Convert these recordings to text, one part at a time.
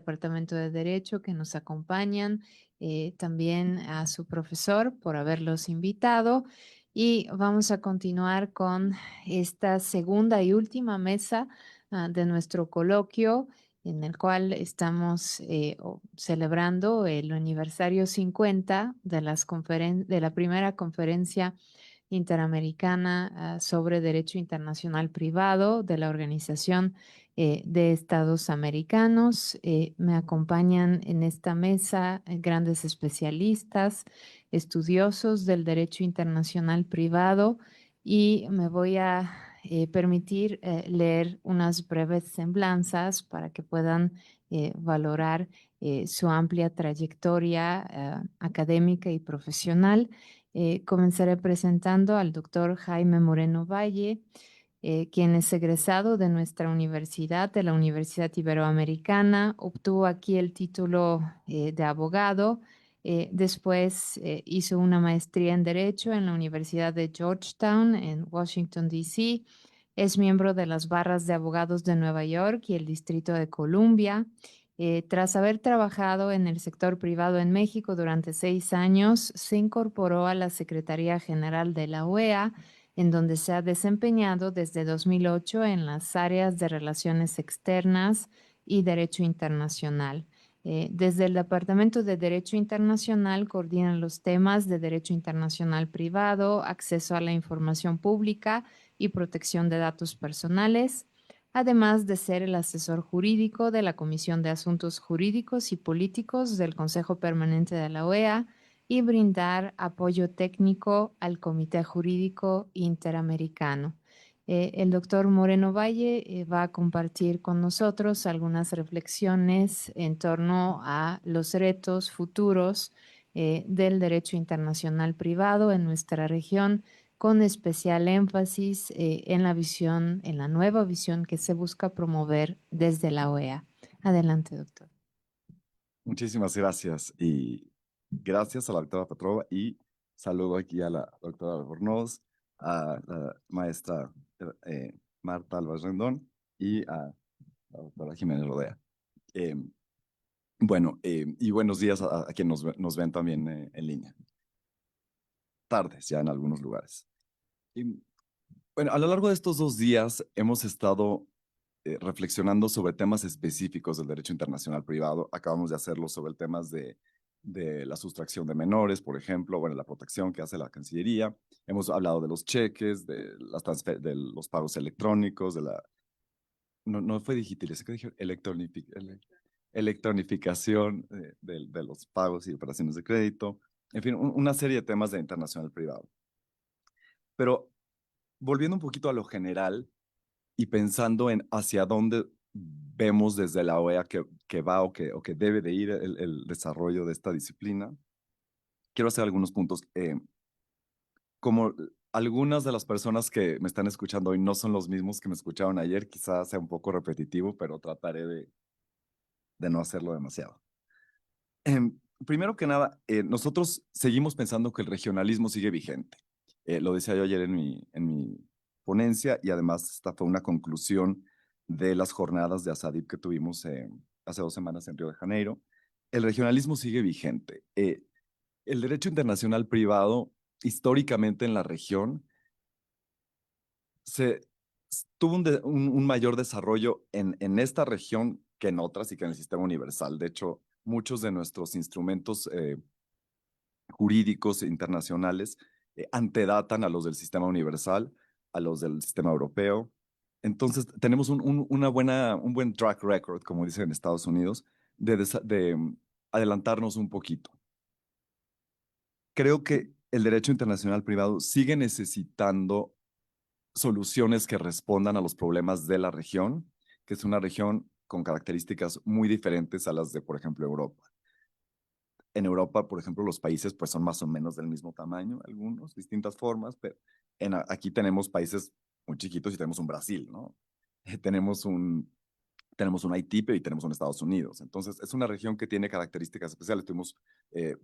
Departamento de Derecho que nos acompañan, también a su profesor por haberlos invitado. Y vamos a continuar con esta segunda y última mesa de nuestro coloquio, en el cual estamos celebrando el aniversario 50 de, de la primera conferencia interamericana sobre Derecho Internacional Privado de la Organización de Estados Americanos. Me acompañan en esta mesa grandes especialistas, estudiosos del derecho internacional privado, y me voy a permitir leer unas breves semblanzas para que puedan valorar su amplia trayectoria académica y profesional. Comenzaré presentando al doctor Jaime Moreno Valle, quien es egresado de nuestra universidad, de la Universidad Iberoamericana. Obtuvo aquí el título de abogado. Después hizo una maestría en Derecho en la Universidad de Georgetown, en Washington, D.C. Es miembro de las barras de abogados de Nueva York y el Distrito de Columbia. Tras haber trabajado en el sector privado en México durante 6 años, se incorporó a la Secretaría General de la OEA, en donde se ha desempeñado desde 2008 en las áreas de Relaciones Externas y Derecho Internacional. Desde el Departamento de Derecho Internacional coordina los temas de Derecho Internacional Privado, acceso a la información pública y protección de datos personales, además de ser el asesor jurídico de la Comisión de Asuntos Jurídicos y Políticos del Consejo Permanente de la OEA y brindar apoyo técnico al Comité Jurídico Interamericano. El doctor Moreno Valle va a compartir con nosotros algunas reflexiones en torno a los retos futuros del derecho internacional privado en nuestra región, con especial énfasis en la visión, en la nueva visión que se busca promover desde la OEA. Adelante, doctor. Muchísimas gracias y gracias a la doctora Petrova y saludo aquí a la doctora Albornoz, a la maestra Marta Álvarez Rendón y a la doctora Jiménez Rodea. Eh, y buenos días a quienes nos ven también en línea. Tardes ya en algunos lugares. Y, bueno, a lo largo de estos 2 días hemos estado reflexionando sobre temas específicos del derecho internacional privado. Acabamos de hacerlo sobre temas de la sustracción de menores, por ejemplo, bueno, la protección que hace la Cancillería. Hemos hablado de los cheques, de los pagos electrónicos, no fue digitalización, ¿qué dije? Electronificación de los pagos y operaciones de crédito. En fin, una serie de temas de internacional privado. Pero volviendo un poquito a lo general, y pensando en hacia dónde vemos desde la OEA que va o que debe de ir el desarrollo de esta disciplina, quiero hacer algunos puntos. Como algunas de las personas que me están escuchando hoy no son los mismos que me escucharon ayer, quizás sea un poco repetitivo, pero trataré de no hacerlo demasiado. Primero que nada, nosotros seguimos pensando que el regionalismo sigue vigente. Lo decía yo ayer en mi ponencia y además esta fue una conclusión de las jornadas de ASADIP que tuvimos hace 2 semanas en Río de Janeiro. El regionalismo sigue vigente. El derecho internacional privado, históricamente en la región, se tuvo un mayor desarrollo en esta región que en otras y que en el sistema universal. De hecho, muchos de nuestros instrumentos jurídicos internacionales antedatan a los del sistema universal, a los del sistema europeo. Entonces, tenemos un buen track record, como dicen en Estados Unidos, de adelantarnos un poquito. Creo que el derecho internacional privado sigue necesitando soluciones que respondan a los problemas de la región, que es una región con características muy diferentes a las de, por ejemplo, Europa. En Europa, por ejemplo, los países pues son más o menos del mismo tamaño, algunos, distintas formas, pero aquí tenemos países muy chiquitos y tenemos un Brasil, ¿no? Tenemos un Haití y tenemos un Estados Unidos. Entonces, es una región que tiene características especiales. Tuvimos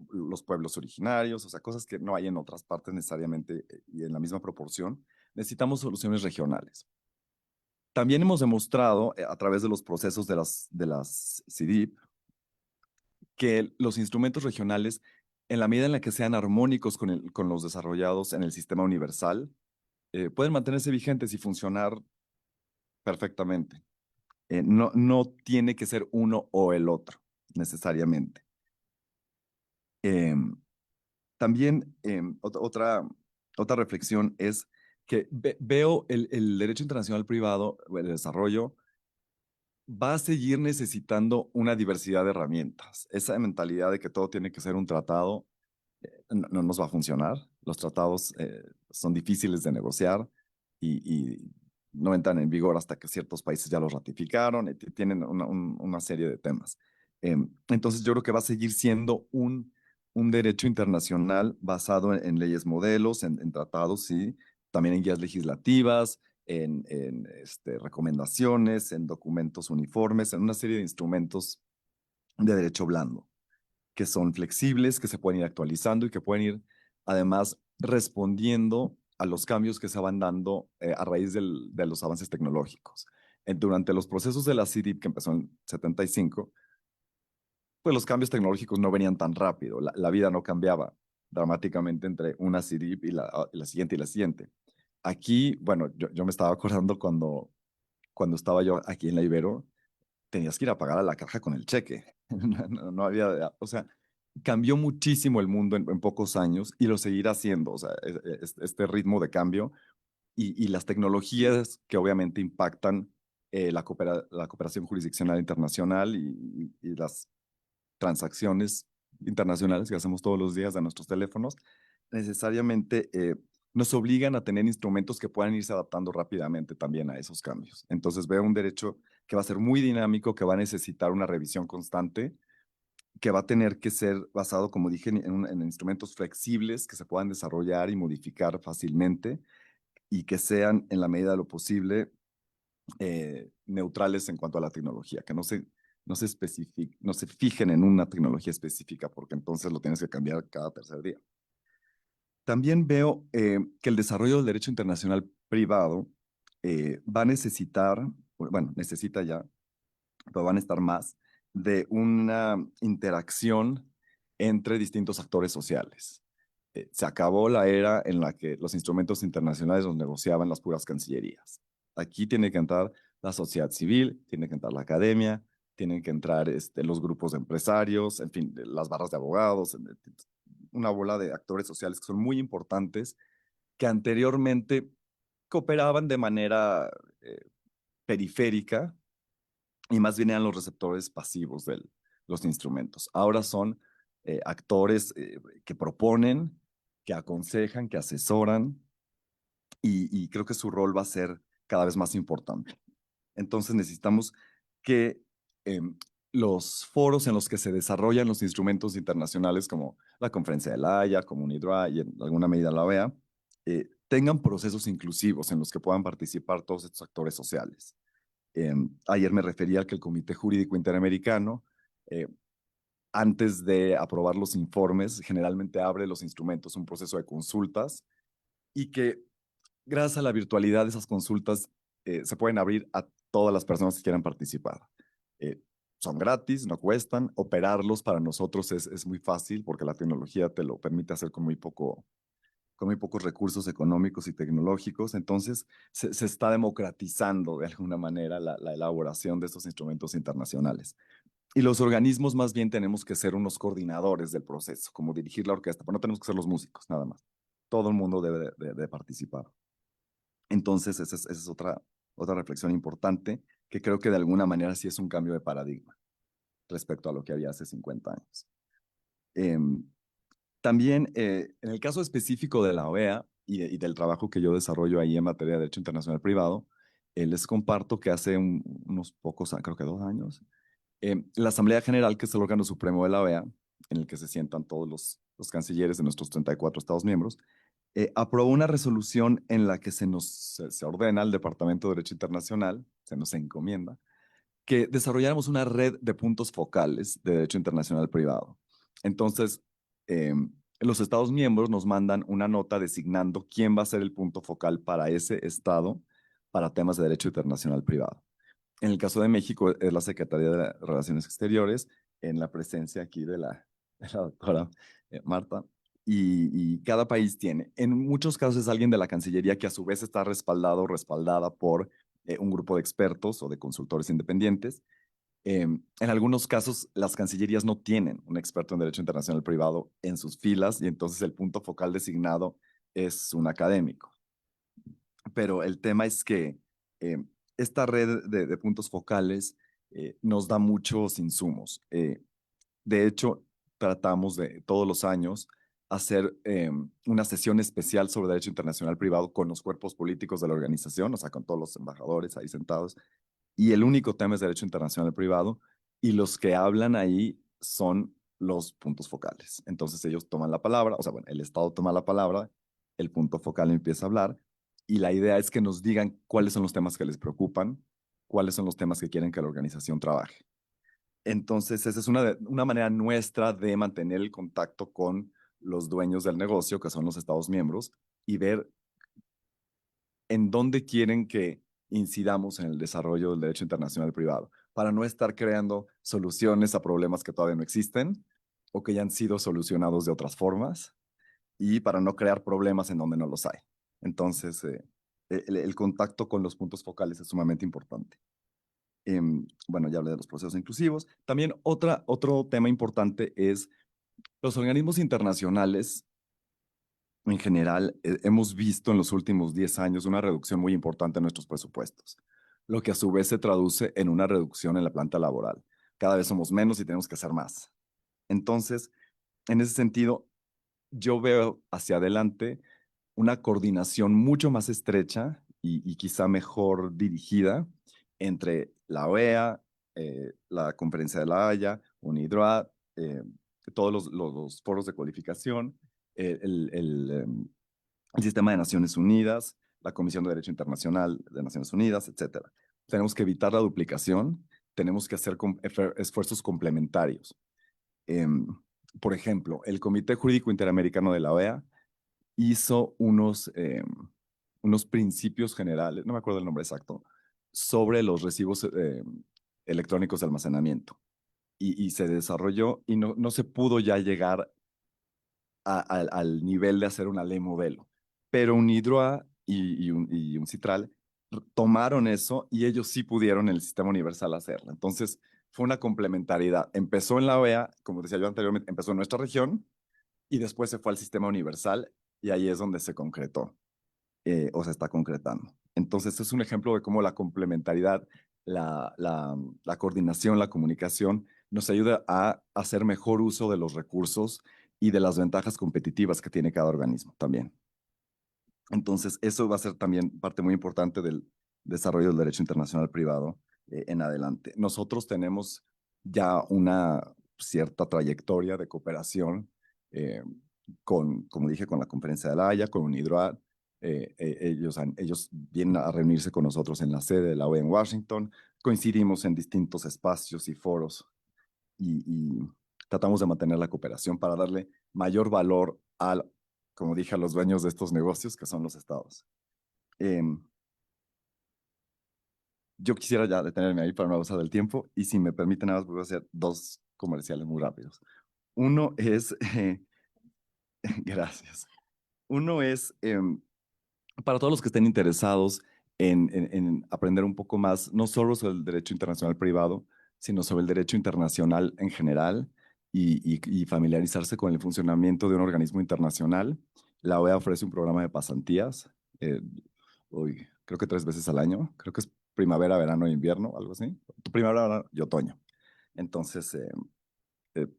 los pueblos originarios, o sea, cosas que no hay en otras partes necesariamente y en la misma proporción. Necesitamos soluciones regionales. También hemos demostrado a través de los procesos de las CIDIP que los instrumentos regionales, en la medida en la que sean armónicos con los desarrollados en el sistema universal, pueden mantenerse vigentes y funcionar perfectamente. No tiene que ser uno o el otro, necesariamente. Em, También otra reflexión es que veo el derecho internacional privado, el desarrollo, va a seguir necesitando una diversidad de herramientas. Esa mentalidad de que todo tiene que ser un tratado no nos va a funcionar. Los tratados son difíciles de negociar y no entran en vigor hasta que ciertos países ya los ratificaron y tienen una serie de temas. Entonces yo creo que va a seguir siendo un derecho internacional basado en leyes modelos, en tratados, sí, también en guías legislativas, recomendaciones, en documentos uniformes, en una serie de instrumentos de derecho blando que son flexibles, que se pueden ir actualizando y que pueden ir además respondiendo a los cambios que se van dando a raíz de los avances tecnológicos. Durante los procesos de la CIDIP, que empezó en 75, pues los cambios tecnológicos no venían tan rápido, la vida no cambiaba dramáticamente entre una CIDIP y la siguiente y la siguiente. Aquí, bueno, yo me estaba acordando cuando estaba yo aquí en la Ibero, tenías que ir a pagar a la caja con el cheque. No había, o sea, cambió muchísimo el mundo en pocos años y lo seguirá haciendo, o sea, este ritmo de cambio y las tecnologías que obviamente impactan la cooperación jurisdiccional internacional y las transacciones internacionales que hacemos todos los días de nuestros teléfonos, necesariamente nos obligan a tener instrumentos que puedan irse adaptando rápidamente también a esos cambios. Entonces veo un derecho que va a ser muy dinámico, que va a necesitar una revisión constante, que va a tener que ser basado, como dije, en instrumentos flexibles que se puedan desarrollar y modificar fácilmente y que sean, en la medida de lo posible, neutrales en cuanto a la tecnología, que no se fijen en una tecnología específica, porque entonces lo tienes que cambiar cada tercer día. También veo que el desarrollo del derecho internacional privado va a necesitar, bueno, necesita ya, pero van a estar más, de una interacción entre distintos actores sociales. Se acabó la era en la que los instrumentos internacionales los negociaban las puras cancillerías. Aquí tiene que entrar la sociedad civil, tiene que entrar la academia, tienen que entrar los grupos de empresarios, en fin, las barras de abogados, una bola de actores sociales que son muy importantes, que anteriormente cooperaban de manera eh, periférica y más bien eran los receptores pasivos de los instrumentos. Ahora son actores que proponen, que aconsejan, que asesoran y creo que su rol va a ser cada vez más importante. Entonces necesitamos que los foros en los que se desarrollan los instrumentos internacionales como la Conferencia de la Haya, como UNIDROIT y en alguna medida la OEA, tengan procesos inclusivos en los que puedan participar todos estos actores sociales. Ayer me refería al que el Comité Jurídico Interamericano, eh, antes de aprobar los informes, generalmente abre los instrumentos, un proceso de consultas, y que gracias a la virtualidad de esas consultas se pueden abrir a todas las personas que quieran participar. Eh, Son gratis, no cuestan. Operarlos para nosotros es muy fácil porque la tecnología te lo permite hacer con muy pocos recursos económicos y tecnológicos. Entonces, se está democratizando de alguna manera la elaboración de estos instrumentos internacionales. Y los organismos más bien tenemos que ser unos coordinadores del proceso, como dirigir la orquesta, pero no tenemos que ser los músicos, nada más. Todo el mundo debe de participar. Entonces, esa es otra reflexión importante que creo que de alguna manera sí es un cambio de paradigma respecto a lo que había hace 50 años. Em, También, en el caso específico de la OEA y del trabajo que yo desarrollo ahí en materia de derecho internacional privado, les comparto que hace unos pocos, creo que 2 años, la Asamblea General, que es el órgano supremo de la OEA, en el que se sientan todos los cancilleres de nuestros 34 Estados miembros, aprobó una resolución en la que se ordena al Departamento de Derecho Internacional, se nos encomienda, que desarrolláramos una red de puntos focales de derecho internacional privado. Entonces, eh, los Estados miembros nos mandan una nota designando quién va a ser el punto focal para ese Estado para temas de derecho internacional privado. En el caso de México es la Secretaría de Relaciones Exteriores en la presencia aquí de la doctora Marta. Y cada país tiene. En muchos casos es alguien de la Cancillería que a su vez está respaldado o respaldada por un grupo de expertos o de consultores independientes. En algunos casos, las cancillerías no tienen un experto en derecho internacional privado en sus filas y entonces el punto focal designado es un académico. Pero el tema es que eh, esta red de puntos focales nos da muchos insumos. De hecho, tratamos de todos los años hacer una sesión especial sobre derecho internacional privado con los cuerpos políticos de la organización, o sea, con todos los embajadores ahí sentados. Y el único tema es derecho internacional privado y los que hablan ahí son los puntos focales. Entonces ellos toman la palabra, o sea, bueno, el Estado toma la palabra, el punto focal empieza a hablar y la idea es que nos digan cuáles son los temas que les preocupan, cuáles son los temas que quieren que la organización trabaje. Entonces, esa es una manera nuestra de mantener el contacto con los dueños del negocio, que son los Estados miembros, y ver en dónde quieren que incidamos en el desarrollo del derecho internacional privado, para no estar creando soluciones a problemas que todavía no existen o que ya han sido solucionados de otras formas y para no crear problemas en donde no los hay. Entonces, el contacto con los puntos focales es sumamente importante. Bueno, ya hablé de los procesos inclusivos. También otro tema importante es los organismos internacionales. En general, hemos visto en los últimos 10 años una reducción muy importante en nuestros presupuestos, lo que a su vez se traduce en una reducción en la planta laboral. Cada vez somos menos y tenemos que hacer más. Entonces, en ese sentido, yo veo hacia adelante una coordinación mucho más estrecha y quizá mejor dirigida entre la OEA, la Conferencia de la Haya, UNIDROIT, todos los foros de cualificación, el Sistema de Naciones Unidas, la Comisión de Derecho Internacional de Naciones Unidas, etcétera. Tenemos que evitar la duplicación, tenemos que hacer esfuerzos complementarios. Em, por ejemplo, el Comité Jurídico Interamericano de la OEA hizo unos principios generales, no me acuerdo el nombre exacto, sobre los recibos electrónicos de almacenamiento. Y se desarrolló y no se pudo ya llegar al nivel de hacer una ley modelo. Pero un Hidroa y un Citral tomaron eso y ellos sí pudieron en el sistema universal hacerlo. Entonces fue una complementariedad. Empezó en la OEA, como decía yo anteriormente, empezó en nuestra región y después se fue al sistema universal y ahí es donde se concretó o se está concretando. Entonces es un ejemplo de cómo la complementariedad, la coordinación, la comunicación nos ayuda a hacer mejor uso de los recursos y de las ventajas competitivas que tiene cada organismo también. Entonces, eso va a ser también parte muy importante del desarrollo del derecho internacional privado en adelante. Nosotros tenemos ya una cierta trayectoria de cooperación como dije, con la Conferencia de la Haya, con UNIDROIT. Ellos vienen a reunirse con nosotros en la sede de la OEA en Washington. Coincidimos en distintos espacios y foros y tratamos de mantener la cooperación para darle mayor valor como dije, a los dueños de estos negocios, que son los estados. Yo quisiera ya detenerme ahí para no abusar del tiempo y si me permiten, nada más voy a hacer dos comerciales muy rápidos. Uno es, gracias. Uno es, para todos los que estén interesados en aprender un poco más, no solo sobre el derecho internacional privado, sino sobre el derecho internacional en general y familiarizarse con el funcionamiento de un organismo internacional. La OEA ofrece un programa de pasantías, creo que 3 veces al año, creo que es primavera, verano e invierno, algo así. Primavera, verano y otoño. Entonces,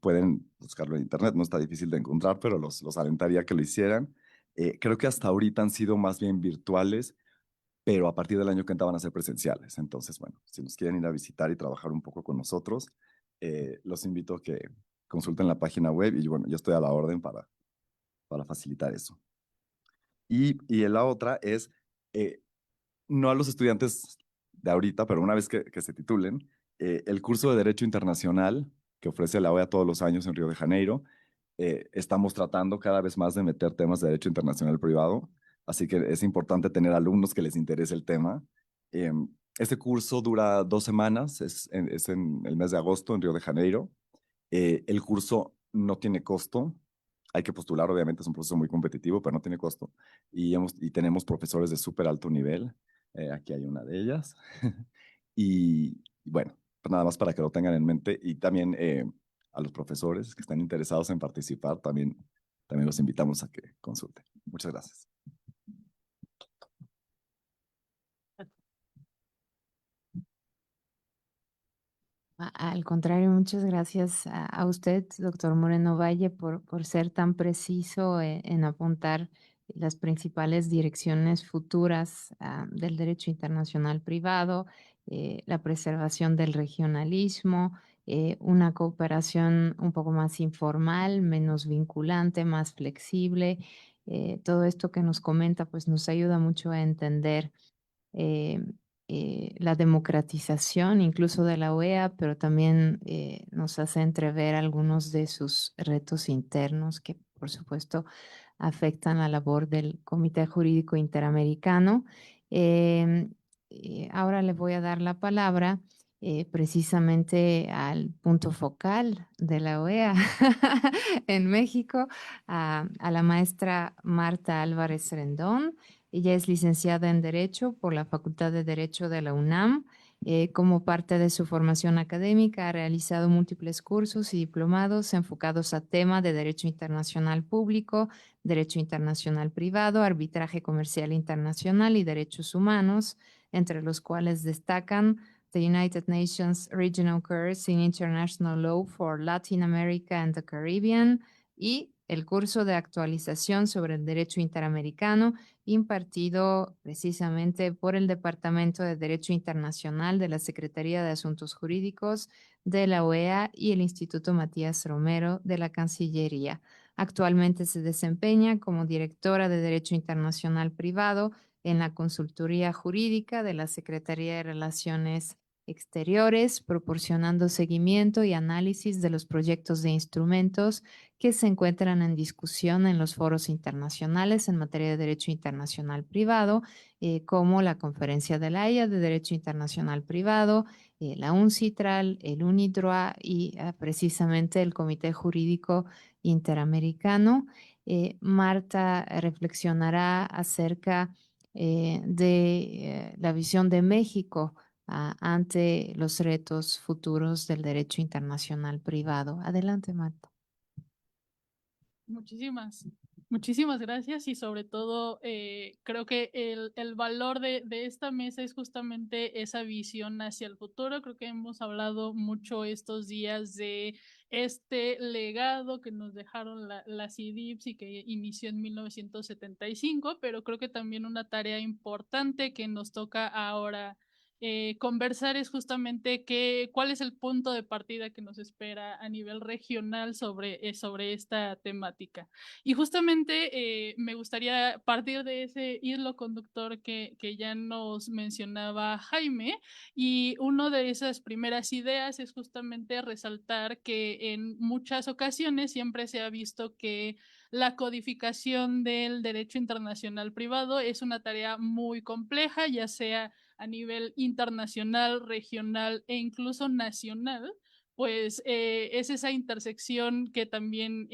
pueden buscarlo en internet, no está difícil de encontrar, pero los alentaría a que lo hicieran. Creo que hasta ahorita han sido más bien virtuales, pero a partir del año que entra van a ser presenciales. Entonces, bueno, si nos quieren ir a visitar y trabajar un poco con nosotros, los invito a que consulten la página web y bueno, yo estoy a la orden para facilitar eso. Y la otra es, no a los estudiantes de ahorita, pero una vez que se titulen, el curso de Derecho Internacional que ofrece la OEA todos los años en Río de Janeiro, estamos tratando cada vez más de meter temas de derecho internacional privado, así que es importante tener alumnos que les interese el tema. Este curso dura 2 semanas, es en el mes de agosto en Río de Janeiro, El curso no tiene costo. Hay que postular, obviamente, es un proceso muy competitivo, pero no tiene costo. Y tenemos profesores de súper alto nivel. Aquí hay una de ellas. Y bueno, pues nada más para que lo tengan en mente. Y también a los profesores que están interesados en participar, también los invitamos a que consulten. Muchas gracias. Al contrario, muchas gracias a usted, doctor Moreno Valle, por ser tan preciso en apuntar las principales direcciones futuras del derecho internacional privado, la preservación del regionalismo, una cooperación un poco más informal, menos vinculante, más flexible. Todo esto que nos comenta, pues nos ayuda mucho a entender eh, la democratización incluso de la OEA, pero también nos hace entrever algunos de sus retos internos que, por supuesto, afectan la labor del Comité Jurídico Interamericano. Em, Ahora le voy a dar la palabra precisamente al punto focal de la OEA en México, a la maestra Marta Álvarez Rendón. Ella es licenciada en Derecho por la Facultad de Derecho de la UNAM. Como parte de su formación académica, ha realizado múltiples cursos y diplomados enfocados a temas de derecho internacional público, derecho internacional privado, arbitraje comercial internacional y derechos humanos, entre los cuales destacan the United Nations Regional Course in International Law for Latin America and the Caribbean y el curso de actualización sobre el derecho interamericano impartido precisamente por el Departamento de Derecho Internacional de la Secretaría de Asuntos Jurídicos de la OEA y el Instituto Matías Romero de la Cancillería. Actualmente se desempeña como directora de Derecho Internacional Privado en la Consultoría Jurídica de la Secretaría de Relaciones Exteriores, proporcionando seguimiento y análisis de los proyectos de instrumentos que se encuentran en discusión en los foros internacionales en materia de derecho internacional privado, como la Conferencia de la Haya de Derecho Internacional Privado, la UNCITRAL, el UNIDROIT y precisamente el Comité Jurídico Interamericano. Marta reflexionará acerca de la visión de México ante los retos futuros del derecho internacional privado. Adelante, Marta. Muchísimas gracias y sobre todo creo que el valor de esta mesa es justamente esa visión hacia el futuro. Creo que hemos hablado mucho estos días de este legado que nos dejaron las CIDIPS y que inició en 1975, pero creo que también una tarea importante que nos toca ahora conversar es justamente cuál es el punto de partida que nos espera a nivel regional sobre esta temática. Y justamente me gustaría partir de ese hilo conductor que ya nos mencionaba Jaime, y una de esas primeras ideas es justamente resaltar que en muchas ocasiones siempre se ha visto que la codificación del derecho internacional privado es una tarea muy compleja, ya sea a nivel internacional, regional e incluso nacional, pues es esa intersección que también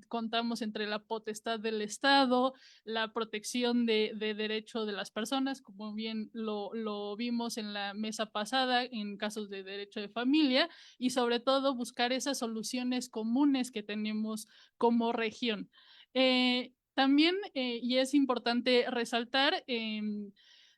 contamos entre la potestad del Estado, la protección de derecho de las personas, como bien lo vimos en la mesa pasada en casos de derecho de familia, y sobre todo buscar esas soluciones comunes que tenemos como región. También, y es importante resaltar,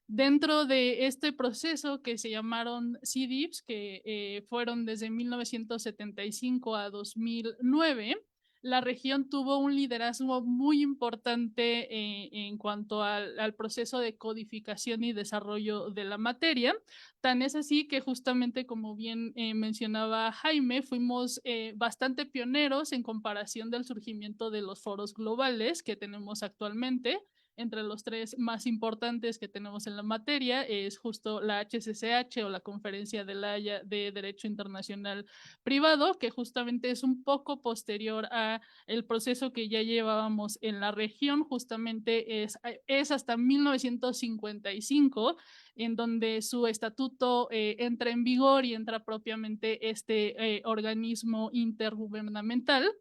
dentro de este proceso que se llamaron CDIPS, que fueron desde 1975 a 2009, la región tuvo un liderazgo muy importante en cuanto al proceso de codificación y desarrollo de la materia. Tan es así que justamente como bien mencionaba Jaime, fuimos bastante pioneros en comparación del surgimiento de los foros globales que tenemos actualmente, entre los 3 más importantes que tenemos en la materia es justo la HCCH o la Conferencia de La Haya de Derecho Internacional Privado, que justamente es un poco posterior a el proceso que ya llevábamos en la región, justamente es hasta 1955, en donde su estatuto entra en vigor y entra propiamente este organismo intergubernamental.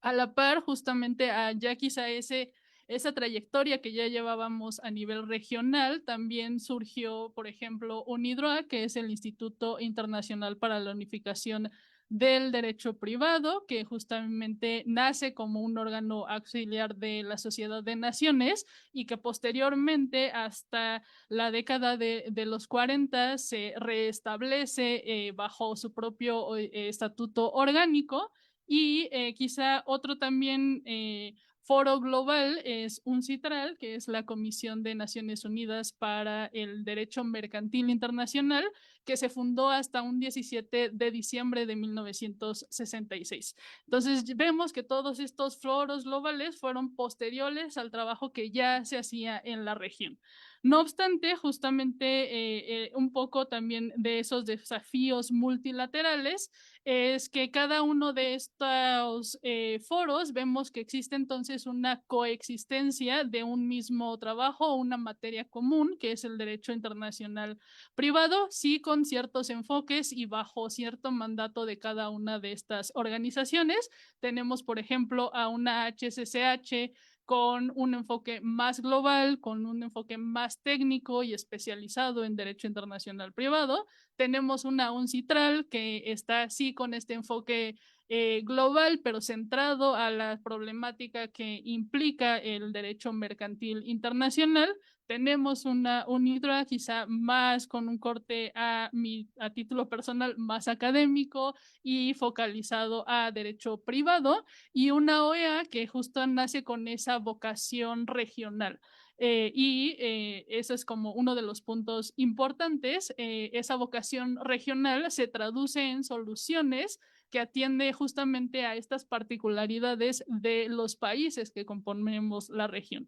A la par, justamente ya quizá esa trayectoria que ya llevábamos a nivel regional, también surgió, por ejemplo, UNIDROIT, que es el Instituto Internacional para la Unificación del Derecho Privado, que justamente nace como un órgano auxiliar de la Sociedad de Naciones y que posteriormente, hasta la década de los 40, se reestablece bajo su propio estatuto orgánico. Y quizá otro también foro global es UNCITRAL, que es la Comisión de Naciones Unidas para el Derecho Mercantil Internacional, que se fundó hasta un 17 de diciembre de 1966. Entonces vemos que todos estos foros globales fueron posteriores al trabajo que ya se hacía en la región. No obstante, justamente un poco también de esos desafíos multilaterales es que cada uno de estos foros vemos que existe entonces una coexistencia de un mismo trabajo o una materia común, que es el derecho internacional privado, sí con ciertos enfoques y bajo cierto mandato de cada una de estas organizaciones. Tenemos, por ejemplo, a una HCCH con un enfoque más global, con un enfoque más técnico y especializado en derecho internacional privado. Tenemos una UNCITRAL que está así con este enfoque global, pero centrado a la problemática que implica el derecho mercantil internacional. Tenemos una UNIDROIT quizá más con un corte a título personal más académico y focalizado a derecho privado, y una OEA que justo nace con esa vocación regional. Eso es como uno de los puntos importantes. Esa vocación regional se traduce en soluciones que atiende justamente a estas particularidades de los países que componemos la región.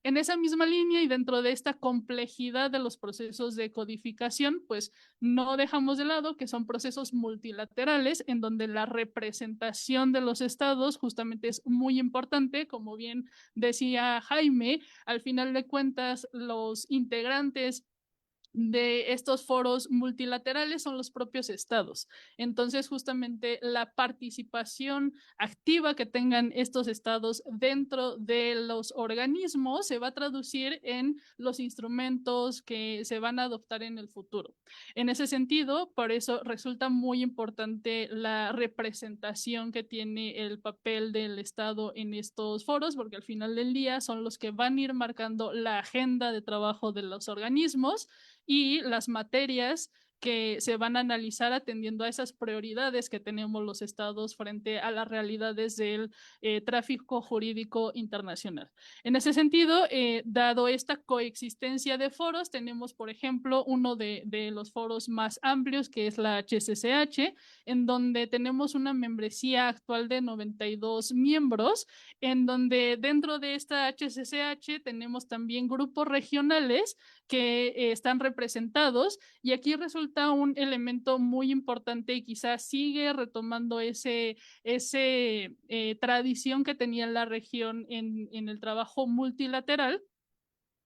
En esa misma línea y dentro de esta complejidad de los procesos de codificación, pues no dejamos de lado que son procesos multilaterales en donde la representación de los estados justamente es muy importante. Como bien decía Jaime, al final de cuentas los integrantes de estos foros multilaterales son los propios estados. Entonces, justamente la participación activa que tengan estos estados dentro de los organismos se va a traducir en los instrumentos que se van a adoptar en el futuro. En ese sentido, por eso resulta muy importante la representación que tiene el papel del Estado en estos foros, porque al final del día son los que van a ir marcando la agenda de trabajo de los organismos y las materias que se van a analizar atendiendo a esas prioridades que tenemos los estados frente a las realidades del tráfico jurídico internacional. En ese sentido, dado esta coexistencia de foros, tenemos, por ejemplo, uno de los foros más amplios, que es la HCCH, en donde tenemos una membresía actual de 92 miembros, en donde dentro de esta HCCH tenemos también grupos regionales que están representados, y aquí resulta un elemento muy importante y quizás sigue retomando ese tradición que tenía la región en el trabajo multilateral,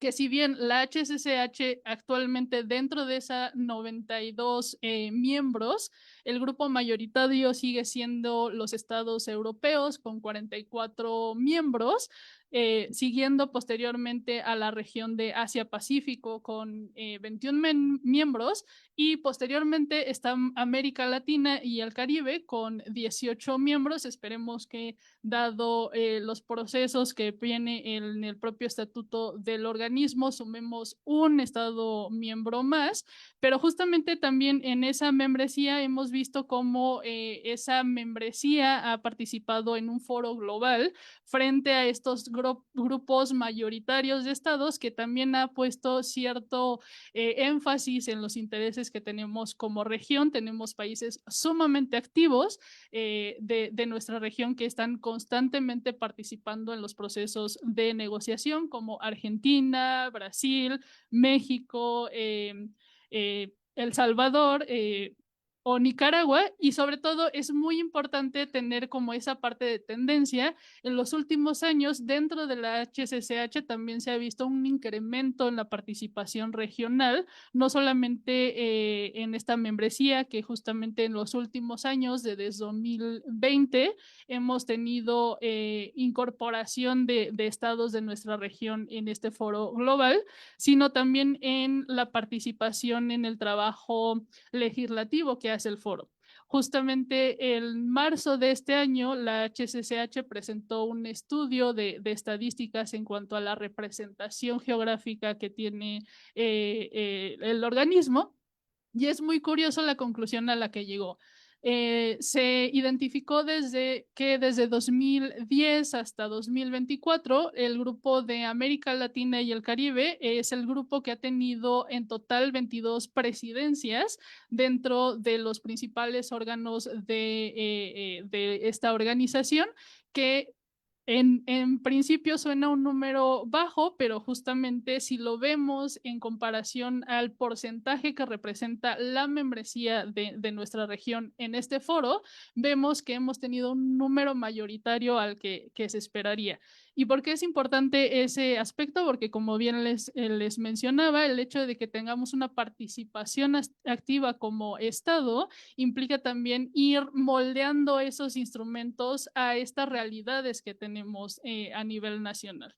que si bien la HCCH actualmente dentro de esa 92 miembros, el grupo mayoritario sigue siendo los estados europeos con 44 miembros, siguiendo posteriormente a la región de Asia-Pacífico con 21 miembros, y posteriormente está América Latina y el Caribe con 18 miembros. Esperemos que, dado los procesos que viene en el propio estatuto del organismo, sumemos un estado miembro más, pero justamente también en esa membresía hemos visto cómo esa membresía ha participado en un foro global frente a estos grupos mayoritarios de estados que también ha puesto cierto énfasis en los intereses que tenemos como región. Tenemos países sumamente activos de nuestra región que están constantemente participando en los procesos de negociación, como Argentina, Brasil, México, El Salvador, o Nicaragua, y sobre todo es muy importante tener como esa parte de tendencia. En los últimos años, dentro de la HCCH también se ha visto un incremento en la participación regional, no solamente en esta membresía, que justamente en los últimos años, desde 2020, hemos tenido incorporación de estados de nuestra región en este foro global, sino también en la participación en el trabajo legislativo que hace el foro. Justamente en marzo de este año, la HCCH presentó un estudio de estadísticas en cuanto a la representación geográfica que tiene el organismo, y es muy curioso la conclusión a la que llegó. Se identificó desde 2010 hasta 2024, el grupo de América Latina y el Caribe es el grupo que ha tenido en total 22 presidencias dentro de los principales órganos de esta organización, que en principio suena un número bajo, pero justamente si lo vemos en comparación al porcentaje que representa la membresía de nuestra región en este foro, vemos que hemos tenido un número mayoritario al que se esperaría. ¿Y por qué es importante ese aspecto? Porque como bien les mencionaba, el hecho de que tengamos una participación activa como Estado implica también ir moldeando esos instrumentos a estas realidades que tenemos a nivel nacional.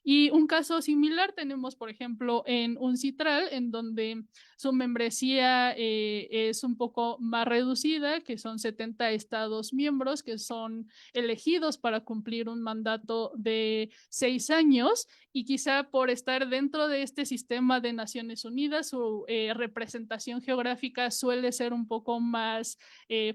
Y un caso similar tenemos, por ejemplo, en UNCITRAL, en donde su membresía es un poco más reducida, que son 70 estados miembros que son elegidos para cumplir un mandato de 6 años, y quizá por estar dentro de este sistema de Naciones Unidas, su representación geográfica suele ser un poco más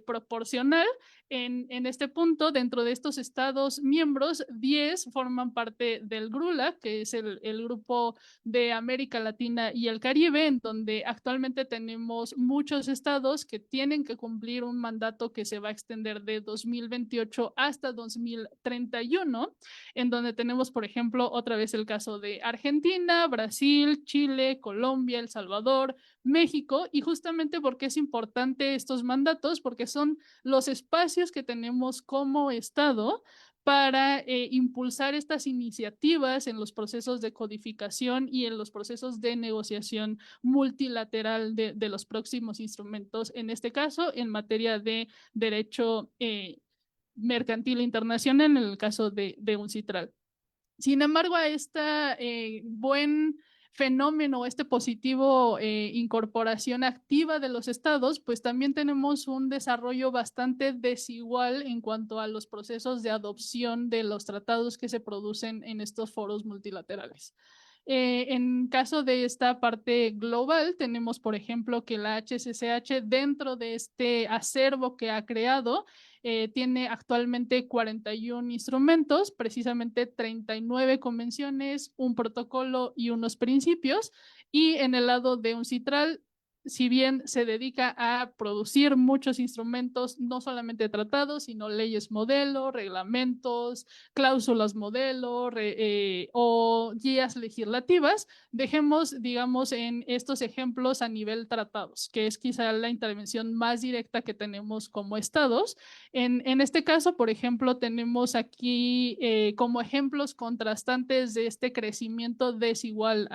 proporcional. En este punto, dentro de estos estados miembros, 10 forman parte del GRULA, que es el grupo de América Latina y el Caribe, en donde actualmente tenemos muchos estados que tienen que cumplir un mandato que se va a extender de 2028 hasta 2031, en donde tenemos, por ejemplo, otra vez el caso de Argentina, Brasil, Chile, Colombia, El Salvador, México. Y justamente porque es importante estos mandatos, porque son los espacios que tenemos como Estado para impulsar estas iniciativas en los procesos de codificación y en los procesos de negociación multilateral de los próximos instrumentos, en este caso en materia de derecho mercantil internacional, en el caso de UNCITRAL. Sin embargo, a este buen fenómeno, este positivo incorporación activa de los estados, pues también tenemos un desarrollo bastante desigual en cuanto a los procesos de adopción de los tratados que se producen en estos foros multilaterales. En caso de esta parte global, tenemos, por ejemplo, que la HCCH, dentro de este acervo que ha creado, tiene actualmente 41 instrumentos, precisamente 39 convenciones, un protocolo y unos principios. Y en el lado de UNCITRAL, si bien se dedica a producir muchos instrumentos, no solamente tratados, sino leyes modelo, reglamentos, cláusulas modelo o guías legislativas, dejemos, digamos, en estos ejemplos a nivel tratados, que es quizá la intervención más directa que tenemos como estados. En este caso, por ejemplo, tenemos aquí como ejemplos contrastantes de este crecimiento desigual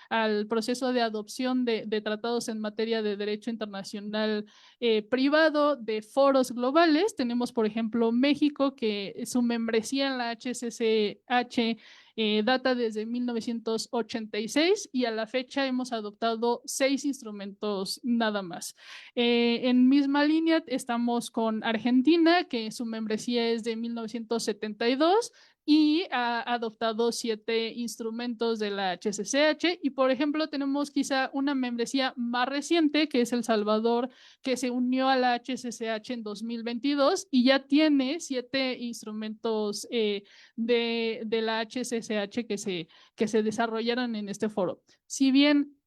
al proceso de adopción de tratados en materia de derecho internacional privado, de foros globales. Tenemos, por ejemplo, México, que su membresía en la HCCH data desde 1986 y a la fecha hemos adoptado 6 instrumentos nada más. En misma línea estamos con Argentina, que su membresía es de 1972, y ha adoptado 7 instrumentos de la HCCH. Y, por ejemplo, tenemos quizá una membresía más reciente, que es El Salvador, que se unió a la HCCH en 2022 y ya tiene 7 instrumentos de la HCCH que se desarrollaron en este foro. Si bien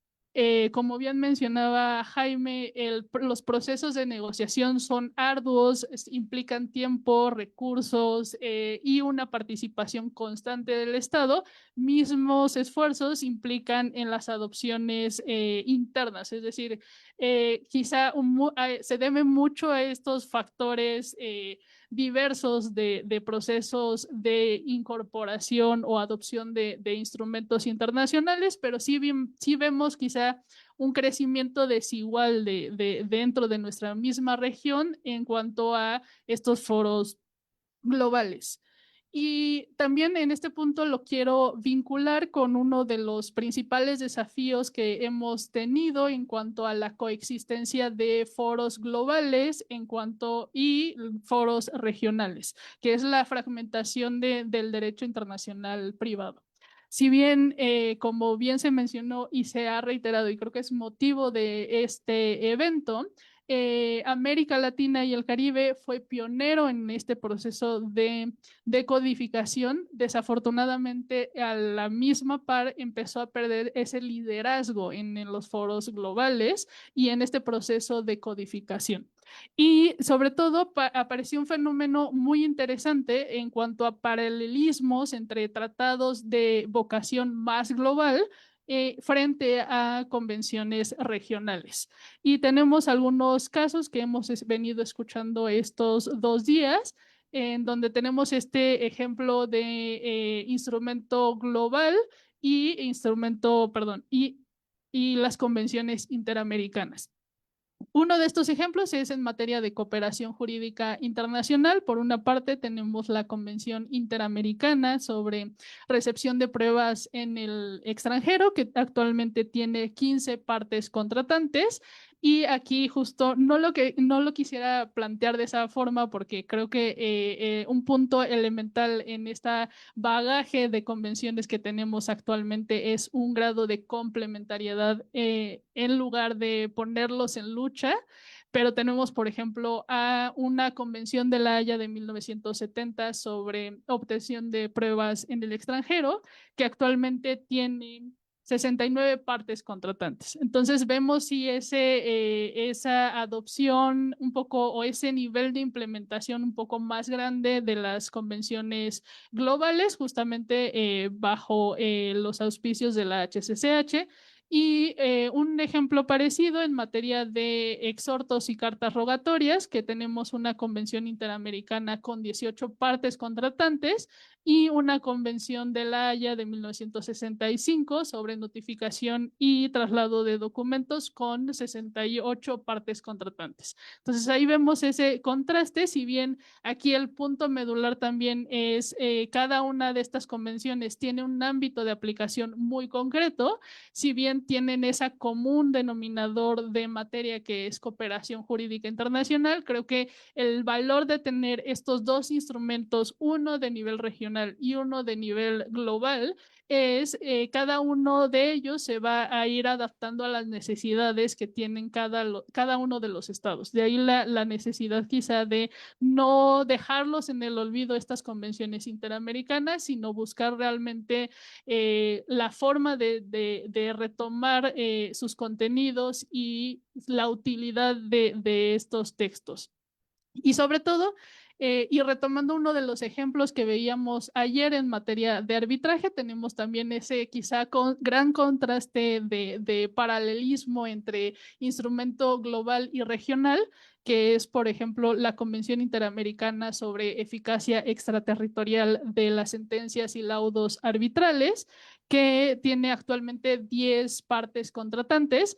como bien mencionaba Jaime, los procesos de negociación son arduos, implican tiempo, recursos y una participación constante del Estado. Mismos esfuerzos implican en las adopciones internas, es decir, quizá se debe mucho a estos factores diversos de procesos de incorporación o adopción de instrumentos internacionales, pero sí vemos quizá un crecimiento desigual dentro de nuestra misma región en cuanto a estos foros globales. Y también en este punto lo quiero vincular con uno de los principales desafíos que hemos tenido en cuanto a la coexistencia de foros globales y foros regionales, que es la fragmentación del derecho internacional privado. Si bien, como bien se mencionó y se ha reiterado, y creo que es motivo de este evento, América Latina y el Caribe fue pionero en este proceso de codificación. Desafortunadamente, a la misma par empezó a perder ese liderazgo en los foros globales y en este proceso de codificación. Y sobre todo apareció un fenómeno muy interesante en cuanto a paralelismos entre tratados de vocación más global frente a convenciones regionales. Y tenemos algunos casos que hemos venido escuchando estos 2 días, en donde tenemos este ejemplo de instrumento global y las convenciones interamericanas. Uno de estos ejemplos es en materia de cooperación jurídica internacional. Por una parte, tenemos la Convención Interamericana sobre recepción de pruebas en el extranjero, que actualmente tiene 15 partes contratantes. Y aquí justo no lo quisiera plantear de esa forma porque creo que un punto elemental en esta bagaje de convenciones que tenemos actualmente es un grado de complementariedad en lugar de ponerlos en lucha. Pero tenemos, por ejemplo, a una convención de La Haya de 1970 sobre obtención de pruebas en el extranjero, que actualmente tiene 69 partes contratantes. Entonces vemos si esa adopción un poco o ese nivel de implementación un poco más grande de las convenciones globales, justamente bajo los auspicios de la HCCH. Y un ejemplo parecido en materia de exhortos y cartas rogatorias, que tenemos una convención interamericana con 18 partes contratantes y una convención de La Haya de 1965 sobre notificación y traslado de documentos con 68 partes contratantes. Entonces ahí vemos ese contraste, si bien aquí el punto medular también es cada una de estas convenciones tiene un ámbito de aplicación muy concreto, si bien tienen esa común denominador de materia que es cooperación jurídica internacional. Creo que el valor de tener estos 2 instrumentos, uno de nivel regional y uno de nivel global, es cada uno de ellos se va a ir adaptando a las necesidades que tienen cada uno de los estados. De ahí la necesidad quizá de no dejarlos en el olvido estas convenciones interamericanas, sino buscar realmente la forma de retomar sus contenidos y la utilidad de estos textos. Y sobre todo, y retomando uno de los ejemplos que veíamos ayer en materia de arbitraje, tenemos también ese quizá gran contraste de paralelismo entre instrumento global y regional, que es, por ejemplo, la Convención Interamericana sobre Eficacia Extraterritorial de las Sentencias y Laudos Arbitrales, que tiene actualmente 10 partes contratantes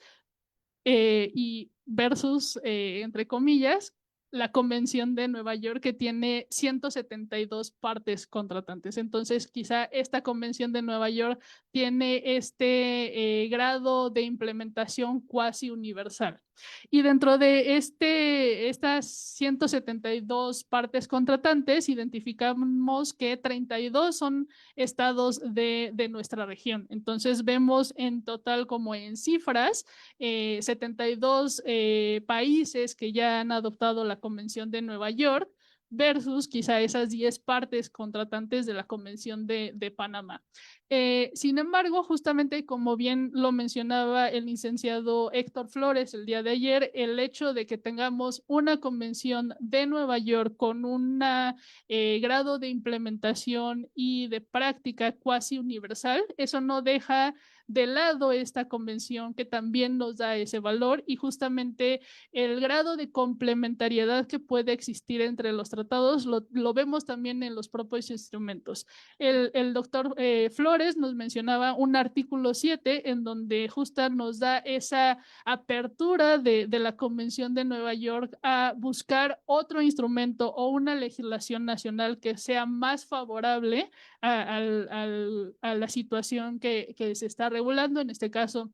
y versus, entre comillas, la Convención de Nueva York, que tiene 172 partes contratantes. Entonces, quizá esta Convención de Nueva York tiene este grado de implementación cuasi universal. Y dentro de estas 172 partes contratantes, identificamos que 32 son estados de nuestra región. Entonces vemos en total como en cifras 72 países que ya han adoptado la Convención de Nueva York versus quizá esas 10 partes contratantes de la Convención de Panamá. Sin embargo, justamente como bien lo mencionaba el licenciado Héctor Flores el día de ayer, el hecho de que tengamos una convención de Nueva York con un grado de implementación y de práctica cuasi universal, eso no deja de lado esta convención que también nos da ese valor y justamente el grado de complementariedad que puede existir entre los tratados lo vemos también en los propios instrumentos. El doctor Flores nos mencionaba un artículo 7 en donde justo nos da esa apertura de la Convención de Nueva York a buscar otro instrumento o una legislación nacional que sea más favorable a la situación que se está regulando, en este caso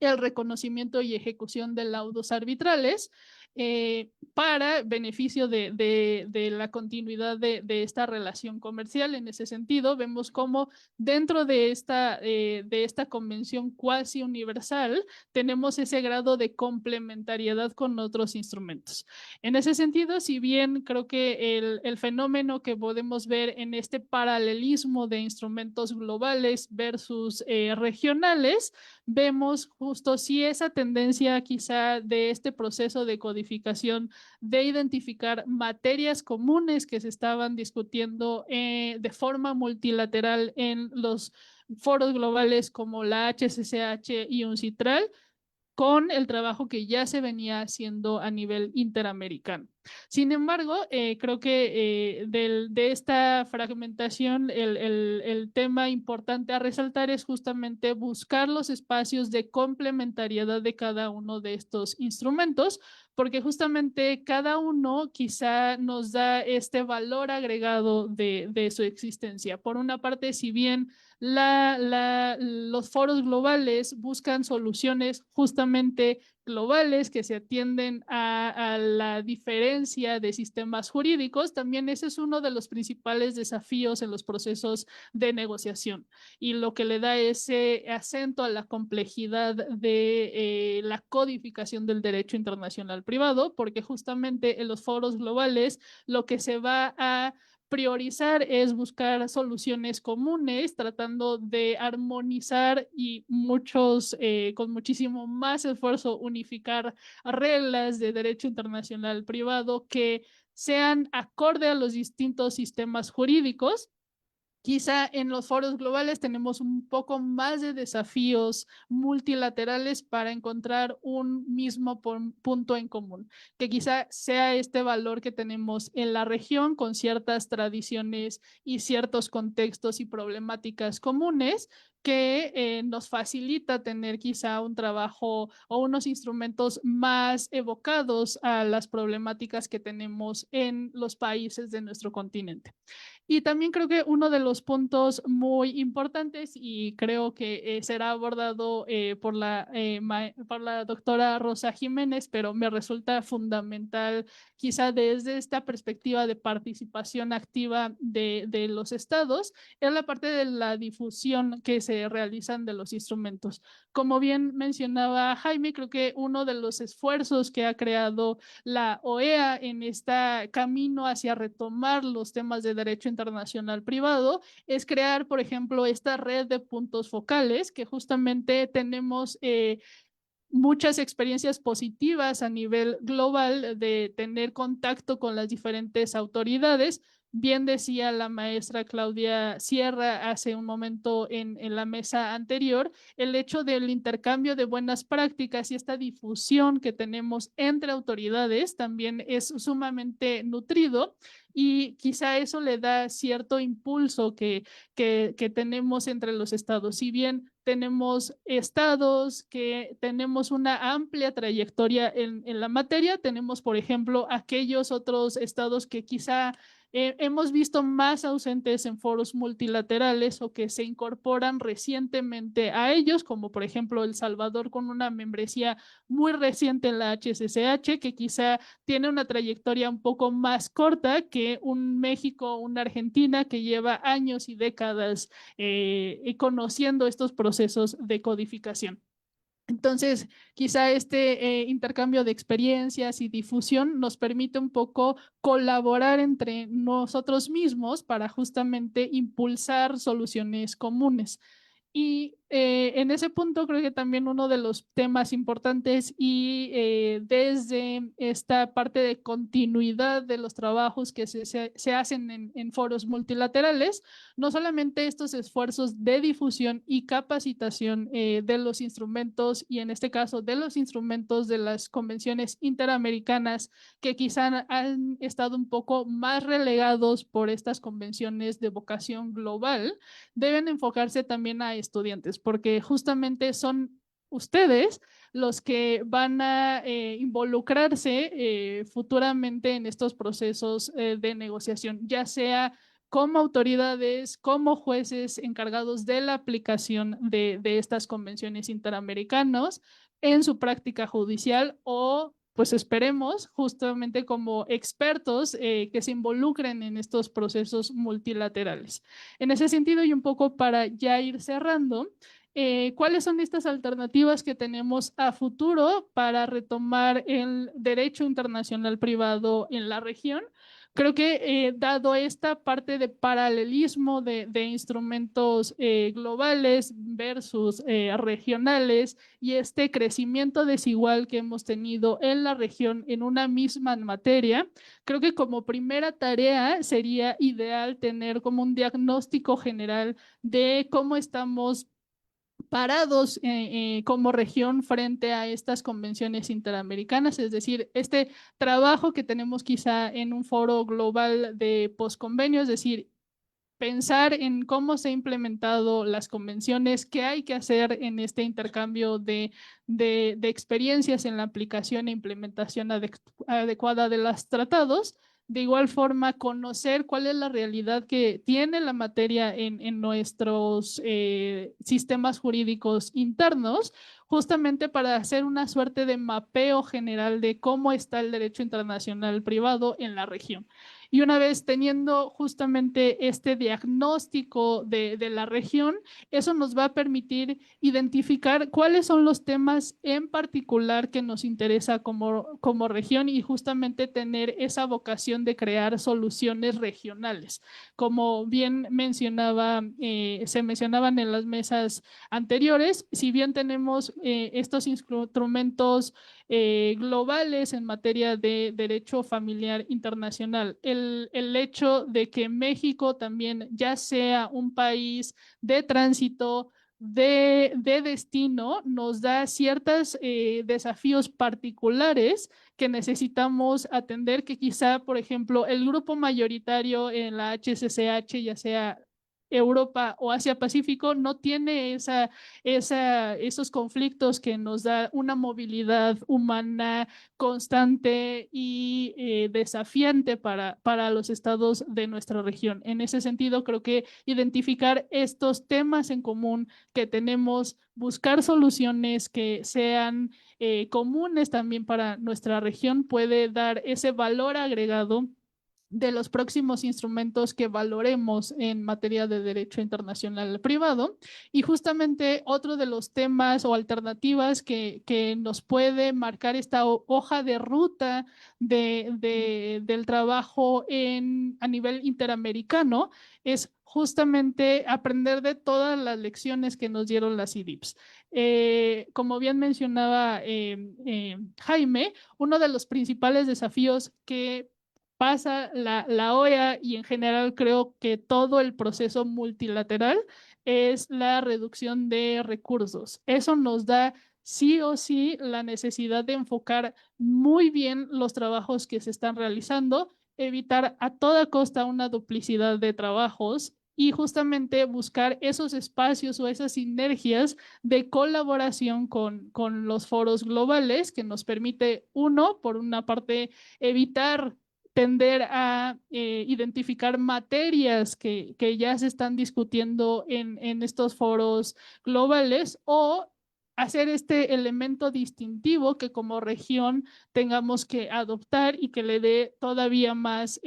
el reconocimiento y ejecución de laudos arbitrales para beneficio de la continuidad de esta relación comercial. En ese sentido, vemos cómo dentro de esta convención cuasi universal tenemos ese grado de complementariedad con otros instrumentos. En ese sentido, si bien creo que el fenómeno que podemos ver en este paralelismo de instrumentos globales versus regionales, vemos justo si esa tendencia quizá de este proceso de codificación de identificar materias comunes que se estaban discutiendo de forma multilateral en los foros globales como la HCCH y UNCITRAL, con el trabajo que ya se venía haciendo a nivel interamericano. Sin embargo, creo que de esta fragmentación, el tema importante a resaltar es justamente buscar los espacios de complementariedad de cada uno de estos instrumentos, porque justamente cada uno quizá nos da este valor agregado de su existencia. Por una parte, si bien los foros globales buscan soluciones justamente globales que se atienden a la diferencia de sistemas jurídicos, también ese es uno de los principales desafíos en los procesos de negociación y lo que le da ese acento a la complejidad de la codificación del derecho internacional privado, porque justamente en los foros globales lo que se va a priorizar es buscar soluciones comunes, tratando de armonizar y con muchísimo más esfuerzo, unificar reglas de derecho internacional privado que sean acorde a los distintos sistemas jurídicos. Quizá en los foros globales tenemos un poco más de desafíos multilaterales para encontrar un mismo punto en común, que quizá sea este valor que tenemos en la región con ciertas tradiciones y ciertos contextos y problemáticas comunes que nos facilita tener quizá un trabajo o unos instrumentos más evocados a las problemáticas que tenemos en los países de nuestro continente. Y también creo que uno de los puntos muy importantes y creo que será abordado por la doctora Rosa Jiménez, pero me resulta fundamental quizá desde esta perspectiva de participación activa de los estados, es la parte de la difusión que se realizan de los instrumentos. Como bien mencionaba Jaime, creo que uno de los esfuerzos que ha creado la OEA en este camino hacia retomar los temas de derecho internacional privado es crear, por ejemplo, esta red de puntos focales que justamente tenemos muchas experiencias positivas a nivel global de tener contacto con las diferentes autoridades. Bien decía la maestra Claudia Sierra hace un momento en la mesa anterior, el hecho del intercambio de buenas prácticas y esta difusión que tenemos entre autoridades también es sumamente nutrido y quizá eso le da cierto impulso que tenemos entre los estados. Si bien tenemos estados que tenemos una amplia trayectoria en la materia, tenemos, por ejemplo, aquellos otros estados que quizá hemos visto más ausentes en foros multilaterales o que se incorporan recientemente a ellos, como por ejemplo El Salvador con una membresía muy reciente en la HCCH, que quizá tiene una trayectoria un poco más corta que un México, una Argentina que lleva años y décadas conociendo estos procesos de codificación. Entonces, quizá este intercambio de experiencias y difusión nos permite un poco colaborar entre nosotros mismos para justamente impulsar soluciones comunes. Y en ese punto creo que también uno de los temas importantes y desde esta parte de continuidad de los trabajos que se hacen en foros multilaterales, no solamente estos esfuerzos de difusión y capacitación de los instrumentos y en este caso de los instrumentos de las convenciones interamericanas que quizá han estado un poco más relegados por estas convenciones de vocación global, deben enfocarse también a estudiantes, porque justamente son ustedes los que van a involucrarse futuramente en estos procesos de negociación, ya sea como autoridades, como jueces encargados de la aplicación de estas convenciones interamericanas en su práctica judicial o pues esperemos justamente como expertos que se involucren en estos procesos multilaterales. En ese sentido, y un poco para ya ir cerrando, ¿cuáles son estas alternativas que tenemos a futuro para retomar el derecho internacional privado en la región? Creo que dado esta parte de paralelismo de instrumentos globales versus regionales y este crecimiento desigual que hemos tenido en la región en una misma materia, creo que como primera tarea sería ideal tener como un diagnóstico general de cómo estamos parados como región frente a estas convenciones interamericanas, es decir, este trabajo que tenemos quizá en un foro global de posconvenio, es decir, pensar en cómo se han implementado las convenciones, qué hay que hacer en este intercambio de experiencias en la aplicación e implementación adecuada de los tratados. De igual forma, conocer cuál es la realidad que tiene la materia en nuestros sistemas jurídicos internos, justamente para hacer una suerte de mapeo general de cómo está el derecho internacional privado en la región. Y una vez teniendo justamente este diagnóstico de la región, eso nos va a permitir identificar cuáles son los temas en particular que nos interesa como región y justamente tener esa vocación de crear soluciones regionales. Como bien se mencionaban en las mesas anteriores, si bien tenemos estos instrumentos globales en materia de derecho familiar internacional. El hecho de que México también ya sea un país de tránsito, de destino, nos da ciertos desafíos particulares que necesitamos atender, que quizá, por ejemplo, el grupo mayoritario en la HCCH, ya sea Europa o Asia-Pacífico, no tiene esos conflictos que nos da una movilidad humana constante y desafiante para los estados de nuestra región. En ese sentido, creo que identificar estos temas en común que tenemos, buscar soluciones que sean comunes también para nuestra región puede dar ese valor agregado de los próximos instrumentos que valoremos en materia de derecho internacional privado. Y justamente otro de los temas o alternativas que nos puede marcar esta hoja de ruta del trabajo a nivel interamericano es justamente aprender de todas las lecciones que nos dieron las IDIPs. Como bien mencionaba Jaime, uno de los principales desafíos que pasa la OEA y en general creo que todo el proceso multilateral es la reducción de recursos. Eso nos da sí o sí la necesidad de enfocar muy bien los trabajos que se están realizando evitar a toda costa una duplicidad de trabajos y justamente buscar esos espacios o esas sinergias de colaboración con los foros globales que nos permite, uno, por una parte, evitar tender a identificar materias que ya se están discutiendo en estos foros globales o hacer este elemento distintivo que como región tengamos que adoptar y que le dé todavía más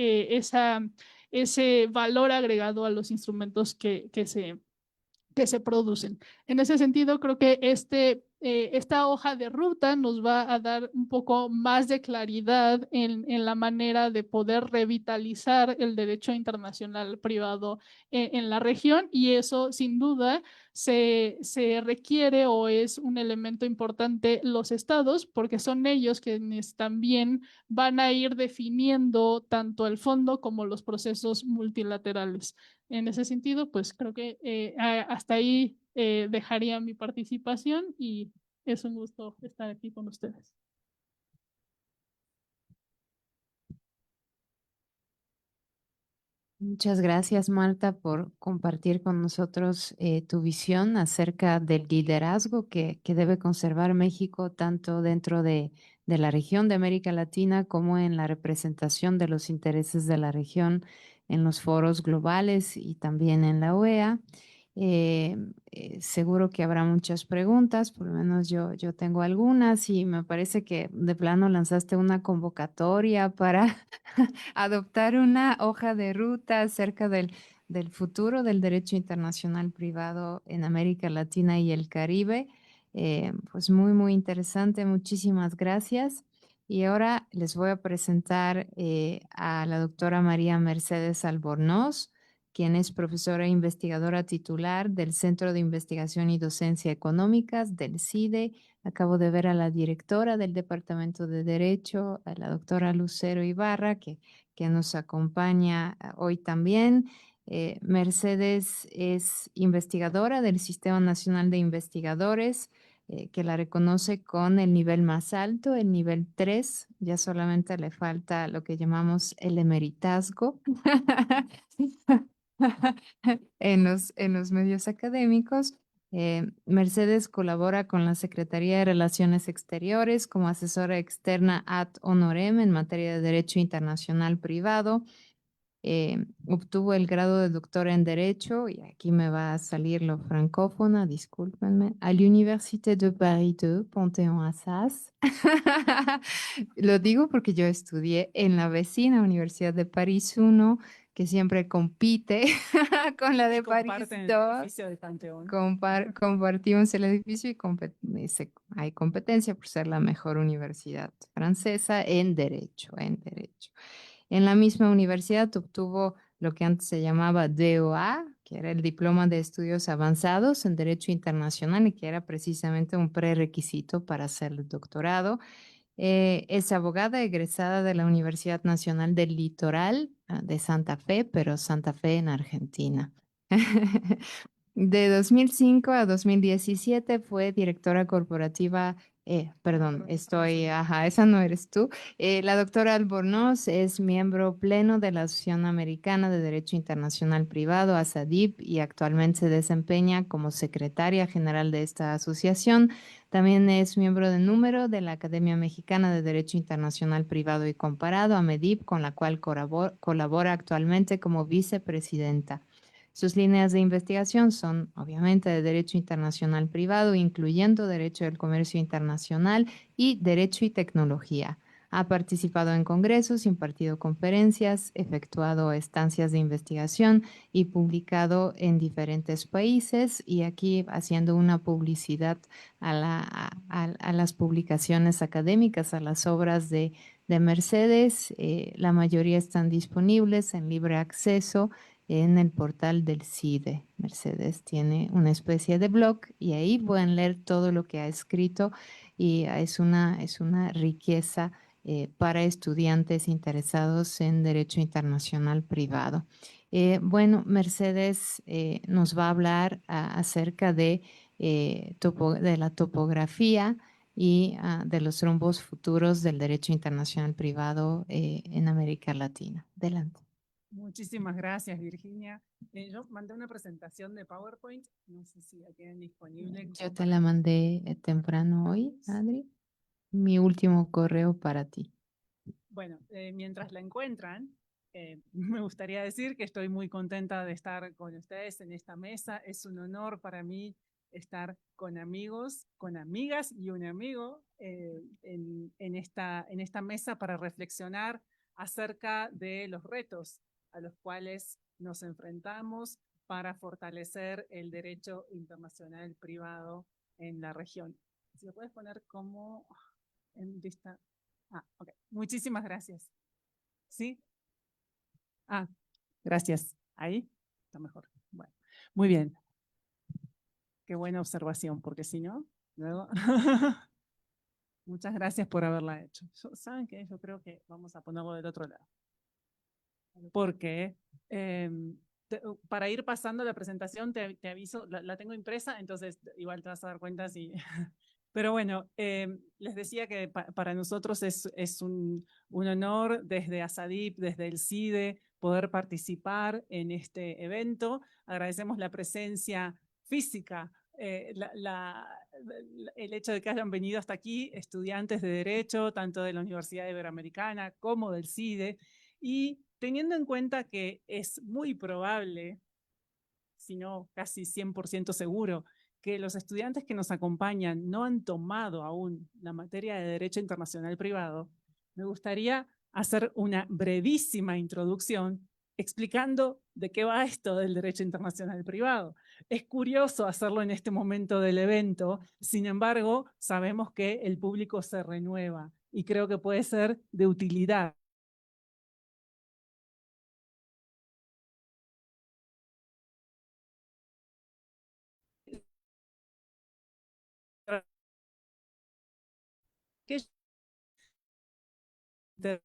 ese valor agregado a los instrumentos que se producen. En ese sentido, creo que esta hoja de ruta nos va a dar un poco más de claridad en la manera de poder revitalizar el derecho internacional privado en la región y eso sin duda se requiere o es un elemento importante los estados porque son ellos quienes también van a ir definiendo tanto el fondo como los procesos multilaterales. En ese sentido, pues creo que hasta ahí dejaría mi participación y es un gusto estar aquí con ustedes. Muchas gracias, Marta, por compartir con nosotros tu visión acerca del liderazgo que debe conservar México tanto dentro de la región de América Latina como en la representación de los intereses de la región en los foros globales y también en la OEA. Seguro que habrá muchas preguntas, por lo menos yo tengo algunas y me parece que de plano lanzaste una convocatoria para adoptar una hoja de ruta acerca del futuro del derecho internacional privado en América Latina y el Caribe. Pues muy, muy interesante. Muchísimas gracias. Y ahora les voy a presentar a la doctora María Mercedes Albornoz, quien es profesora e investigadora titular del Centro de Investigación y Docencia Económicas del CIDE. Acabo de ver a la directora del Departamento de Derecho, a la doctora Lucero Ibarra, que nos acompaña hoy también. Mercedes es investigadora del Sistema Nacional de Investigadores, que la reconoce con el nivel más alto, el nivel 3. Ya solamente le falta lo que llamamos el emeritazgo en los medios académicos. Mercedes colabora con la Secretaría de Relaciones Exteriores como asesora externa ad honorem en materia de Derecho Internacional Privado. Obtuvo el grado de doctora en Derecho, y aquí me va a salir lo francófona, discúlpenme, a l'Université de Paris 2, Panthéon-Assas. Lo digo porque yo estudié en la vecina Universidad de París 1, que siempre compite con la de París 2. Compartimos el edificio y hay competencia por ser la mejor universidad francesa en derecho, en derecho. En la misma universidad obtuvo lo que antes se llamaba DOA, que era el Diploma de Estudios Avanzados en Derecho Internacional y que era precisamente un prerequisito para hacer el doctorado. Es abogada egresada de la Universidad Nacional del Litoral de Santa Fe, pero Santa Fe en Argentina. De 2005 a 2017 fue directora corporativa, perdón, esa no eres tú. La doctora Albornoz es miembro pleno de la Asociación Americana de Derecho Internacional Privado, ASADIP, y actualmente se desempeña como secretaria general de esta asociación. También es miembro de número de la Academia Mexicana de Derecho Internacional Privado y Comparado, AMEDIP, con la cual colabora actualmente como vicepresidenta. Sus líneas de investigación son obviamente de Derecho Internacional Privado, incluyendo Derecho del Comercio Internacional y Derecho y Tecnología. Ha participado en congresos, impartido conferencias, efectuado estancias de investigación y publicado en diferentes países. Y aquí haciendo una publicidad a las publicaciones académicas, a las obras de Mercedes. La mayoría están disponibles en libre acceso en el portal del CIDE. Mercedes tiene una especie de blog y ahí pueden leer todo lo que ha escrito y es una riqueza para estudiantes interesados en Derecho Internacional Privado. Bueno, Mercedes nos va a hablar acerca de la topografía y de los rumbos futuros del derecho internacional privado en América Latina. Adelante. Muchísimas gracias, Virginia. Yo mandé una presentación de PowerPoint, no sé si la tienen disponible. Yo te la mandé temprano hoy, Adri. Mi último correo para ti. Bueno, mientras la encuentran, me gustaría decir que estoy muy contenta de estar con ustedes en esta mesa. Es un honor para mí estar con amigos, con amigas y un amigo en esta mesa para reflexionar acerca de los retos a los cuales nos enfrentamos para fortalecer el derecho internacional privado en la región. Si lo puedes poner como en vista. Ok. Muchísimas gracias. ¿Sí? Gracias. Ahí está mejor. Bueno, muy bien. Qué buena observación, porque si no, luego. Muchas gracias por haberla hecho. ¿Saben qué? Yo creo que vamos a ponerlo del otro lado. Porque para ir pasando la presentación, te aviso, la tengo impresa, entonces igual te vas a dar cuenta si. Pero bueno, les decía que para nosotros es un honor desde ASADIP, desde el CIDE, poder participar en este evento. Agradecemos la presencia física, el hecho de que hayan venido hasta aquí estudiantes de Derecho, tanto de la Universidad Iberoamericana como del CIDE, y teniendo en cuenta que es muy probable, si no casi 100% seguro, que los estudiantes que nos acompañan no han tomado aún la materia de Derecho Internacional Privado, me gustaría hacer una brevísima introducción explicando de qué va esto del Derecho Internacional Privado. Es curioso hacerlo en este momento del evento, sin embargo, sabemos que el público se renueva y creo que puede ser de utilidad. ¿Qué ustedes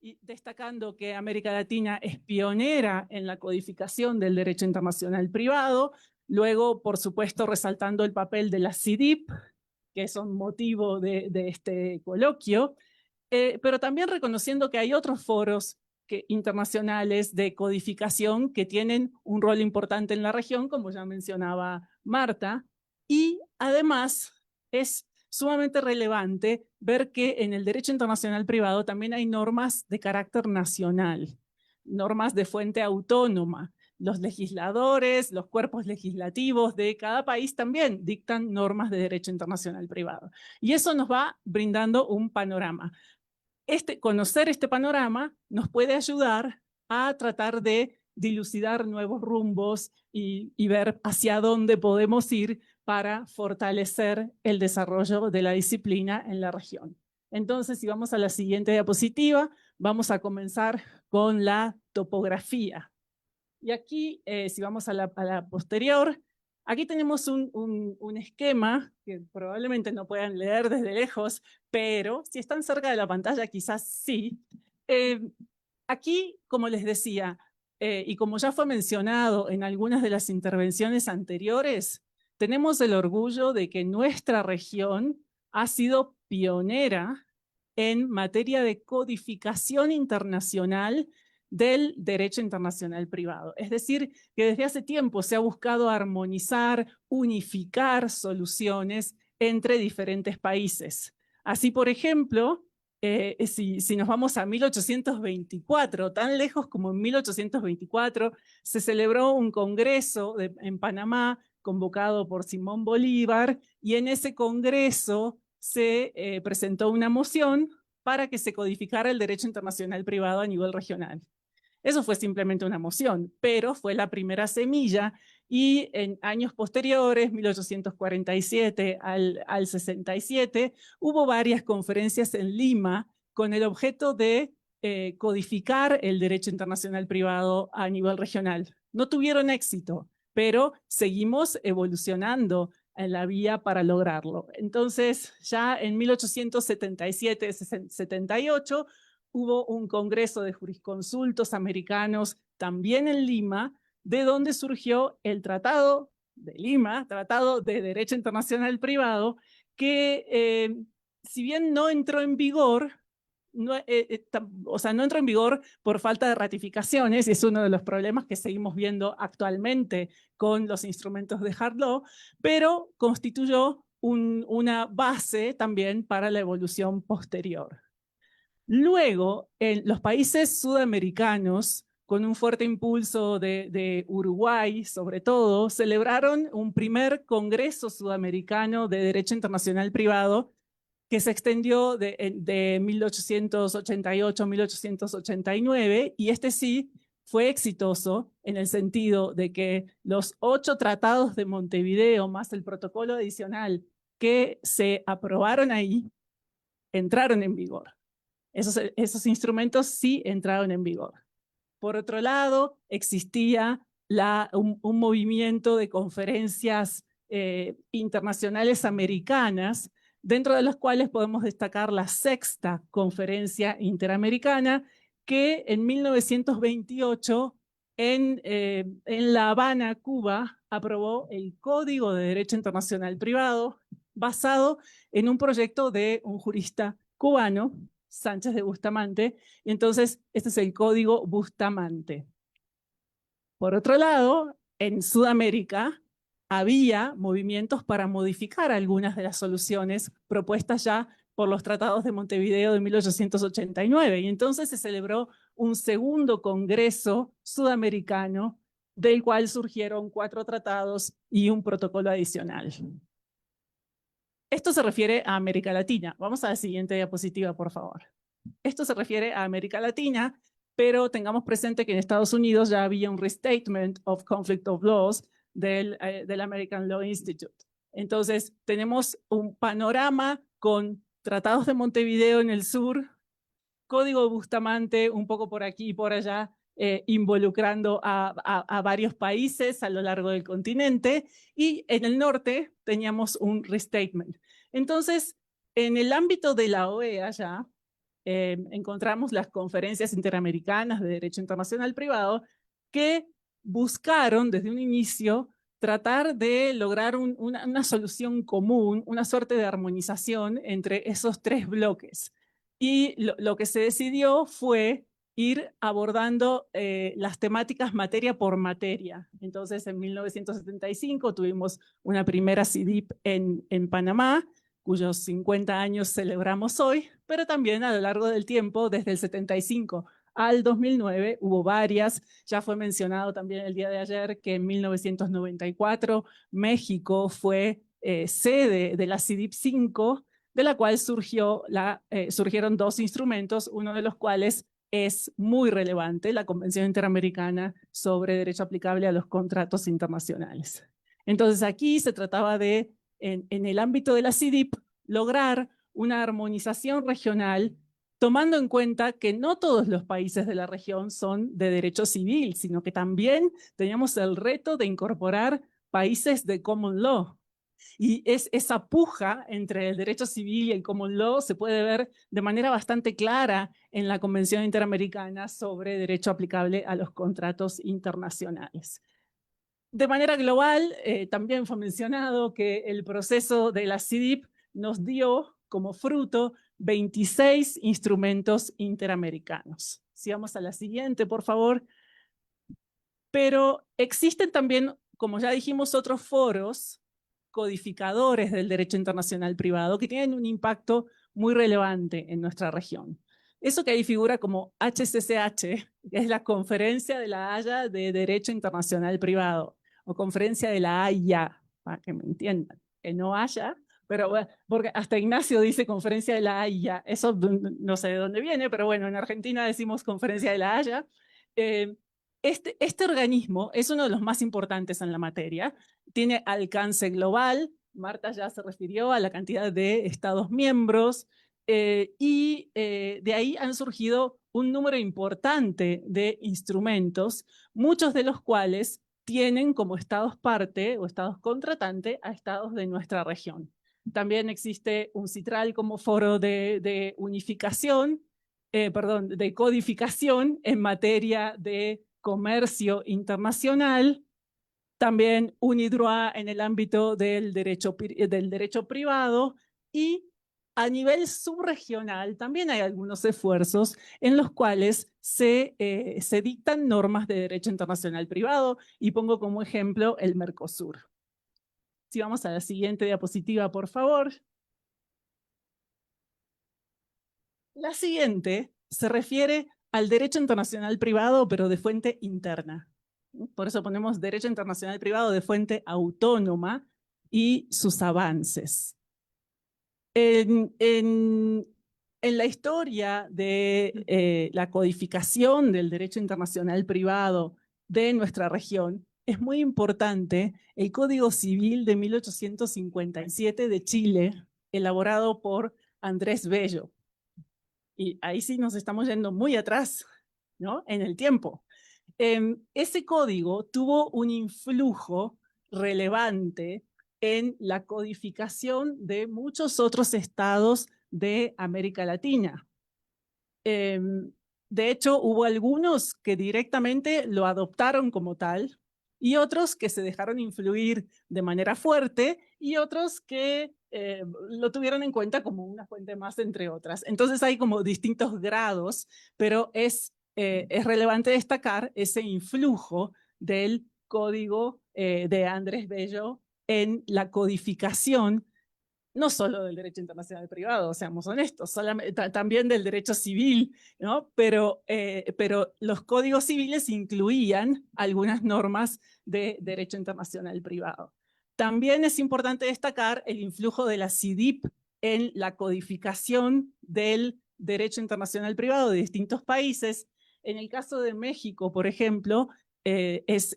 y destacando que América Latina es pionera en la codificación del derecho internacional privado, luego, por supuesto, resaltando el papel de la CIDIP, que son motivo de este coloquio, pero también reconociendo que hay otros foros internacionales de codificación que tienen un rol importante en la región, como ya mencionaba Marta, y además es sumamente relevante ver que en el derecho internacional privado también hay normas de carácter nacional, normas de fuente autónoma. Los legisladores, los cuerpos legislativos de cada país también dictan normas de derecho internacional privado. Y eso nos va brindando un panorama. Conocer este panorama nos puede ayudar a tratar de dilucidar nuevos rumbos y ver hacia dónde podemos ir para fortalecer el desarrollo de la disciplina en la región. Entonces, si vamos a la siguiente diapositiva, vamos a comenzar con la topografía. Y aquí, si vamos a la posterior, aquí tenemos un esquema que probablemente no puedan leer desde lejos, pero si están cerca de la pantalla quizás sí. Aquí, como les decía, y como ya fue mencionado en algunas de las intervenciones anteriores, tenemos el orgullo de que nuestra región ha sido pionera en materia de codificación internacional del derecho internacional privado. Es decir, que desde hace tiempo se ha buscado armonizar, unificar soluciones entre diferentes países. Así, por ejemplo, si nos vamos a 1824, tan lejos como en 1824, se celebró un congreso en Panamá convocado por Simón Bolívar, y en ese congreso se presentó una moción para que se codificara el derecho internacional privado a nivel regional. Eso fue simplemente una moción, pero fue la primera semilla, y en años posteriores, 1847 al 67, hubo varias conferencias en Lima con el objeto de codificar el derecho internacional privado a nivel regional. No tuvieron éxito, pero seguimos evolucionando en la vía para lograrlo. Entonces, ya en 1877-78, hubo un congreso de jurisconsultos americanos también en Lima, de donde surgió el Tratado de Lima, Tratado de Derecho Internacional Privado, que si bien no entró en vigor, no entró en vigor por falta de ratificaciones, y es uno de los problemas que seguimos viendo actualmente con los instrumentos de hard law, pero constituyó una base también para la evolución posterior. Luego, en los países sudamericanos, con un fuerte impulso de Uruguay, sobre todo, celebraron un primer Congreso Sudamericano de Derecho Internacional Privado que se extendió de 1888 a 1889, y este sí fue exitoso en el sentido de que los 8 tratados de Montevideo más el protocolo adicional que se aprobaron ahí entraron en vigor. Esos instrumentos sí entraron en vigor. Por otro lado, existía un movimiento de conferencias internacionales americanas, dentro de las cuales podemos destacar la 6ª Conferencia Interamericana, que en 1928 en La Habana, Cuba, aprobó el Código de Derecho Internacional Privado, basado en un proyecto de un jurista cubano, Sánchez de Bustamante, y entonces este es el Código Bustamante. Por otro lado, en Sudamérica había movimientos para modificar algunas de las soluciones propuestas ya por los tratados de Montevideo de 1889, y entonces se celebró un segundo Congreso Sudamericano, del cual surgieron 4 tratados y un protocolo adicional. Esto se refiere a América Latina. Vamos a la siguiente diapositiva, por favor. Esto se refiere a América Latina, pero tengamos presente que en Estados Unidos ya había un Restatement of Conflict of Laws del American Law Institute. Entonces, tenemos un panorama con tratados de Montevideo en el sur, Código Bustamante un poco por aquí y por allá, involucrando a varios países a lo largo del continente, y en el norte teníamos un restatement. Entonces, en el ámbito de la OEA ya, encontramos las conferencias interamericanas de derecho internacional privado que buscaron desde un inicio tratar de lograr una solución común, una suerte de armonización entre esos tres bloques. Y lo que se decidió fue ir abordando las temáticas materia por materia. Entonces, en 1975 tuvimos una primera CIDIP en Panamá, cuyos 50 años celebramos hoy, pero también a lo largo del tiempo, desde el 75 al 2009, hubo varias. Ya fue mencionado también el día de ayer que en 1994 México fue sede de la CIDIP 5, de la cual surgieron dos instrumentos, uno de los cuales es muy relevante, la Convención Interamericana sobre Derecho Aplicable a los Contratos Internacionales. Entonces aquí se trataba de, en el ámbito de la CIDIP, lograr una armonización regional, tomando en cuenta que no todos los países de la región son de derecho civil, sino que también teníamos el reto de incorporar países de common law. Y esa puja entre el derecho civil y el common law se puede ver de manera bastante clara en la Convención Interamericana sobre Derecho Aplicable a los Contratos Internacionales. De manera global, también fue mencionado que el proceso de la CIDIP nos dio como fruto 26 instrumentos interamericanos. Si vamos a la siguiente, por favor. Pero existen también, como ya dijimos, otros foros codificadores del derecho internacional privado que tienen un impacto muy relevante en nuestra región. Eso que ahí figura como HCCH, que es la Conferencia de la Haya de Derecho Internacional Privado, o Conferencia de la Haya, para que me entiendan, que no haya, pero bueno, porque hasta Ignacio dice Conferencia de la Haya, eso no sé de dónde viene, pero bueno, en Argentina decimos Conferencia de la Haya. Este organismo es uno de los más importantes en la materia, tiene alcance global, Marta ya se refirió a la cantidad de estados miembros, de ahí han surgido un número importante de instrumentos, muchos de los cuales tienen como estados parte o estados contratante a estados de nuestra región. También existe un CITRAL como foro de unificación, de codificación en materia de comercio internacional, también UNIDROIT en el ámbito del derecho privado, y a nivel subregional también hay algunos esfuerzos en los cuales se dictan normas de derecho internacional privado, y pongo como ejemplo el Mercosur. Si vamos a la siguiente diapositiva, por favor. La siguiente se refiere al derecho internacional privado, pero de fuente interna. Por eso ponemos derecho internacional privado de fuente autónoma y sus avances. En la historia de la codificación del derecho internacional privado de nuestra región, es muy importante el Código Civil de 1857 de Chile, elaborado por Andrés Bello. Y ahí sí nos estamos yendo muy atrás, ¿no? En el tiempo. Ese código tuvo un influjo relevante en la codificación de muchos otros estados de América Latina. De hecho, hubo algunos que directamente lo adoptaron como tal, y otros que se dejaron influir de manera fuerte, y otros que lo tuvieron en cuenta como una fuente más, entre otras. Entonces hay como distintos grados, pero es relevante destacar ese influjo del código de Andrés Bello en la codificación, no solo del derecho internacional privado, seamos honestos, también del derecho civil, ¿no? Pero los códigos civiles incluían algunas normas de derecho internacional privado. También es importante destacar el influjo de la CIDIP en la codificación del derecho internacional privado de distintos países. En el caso de México, por ejemplo, es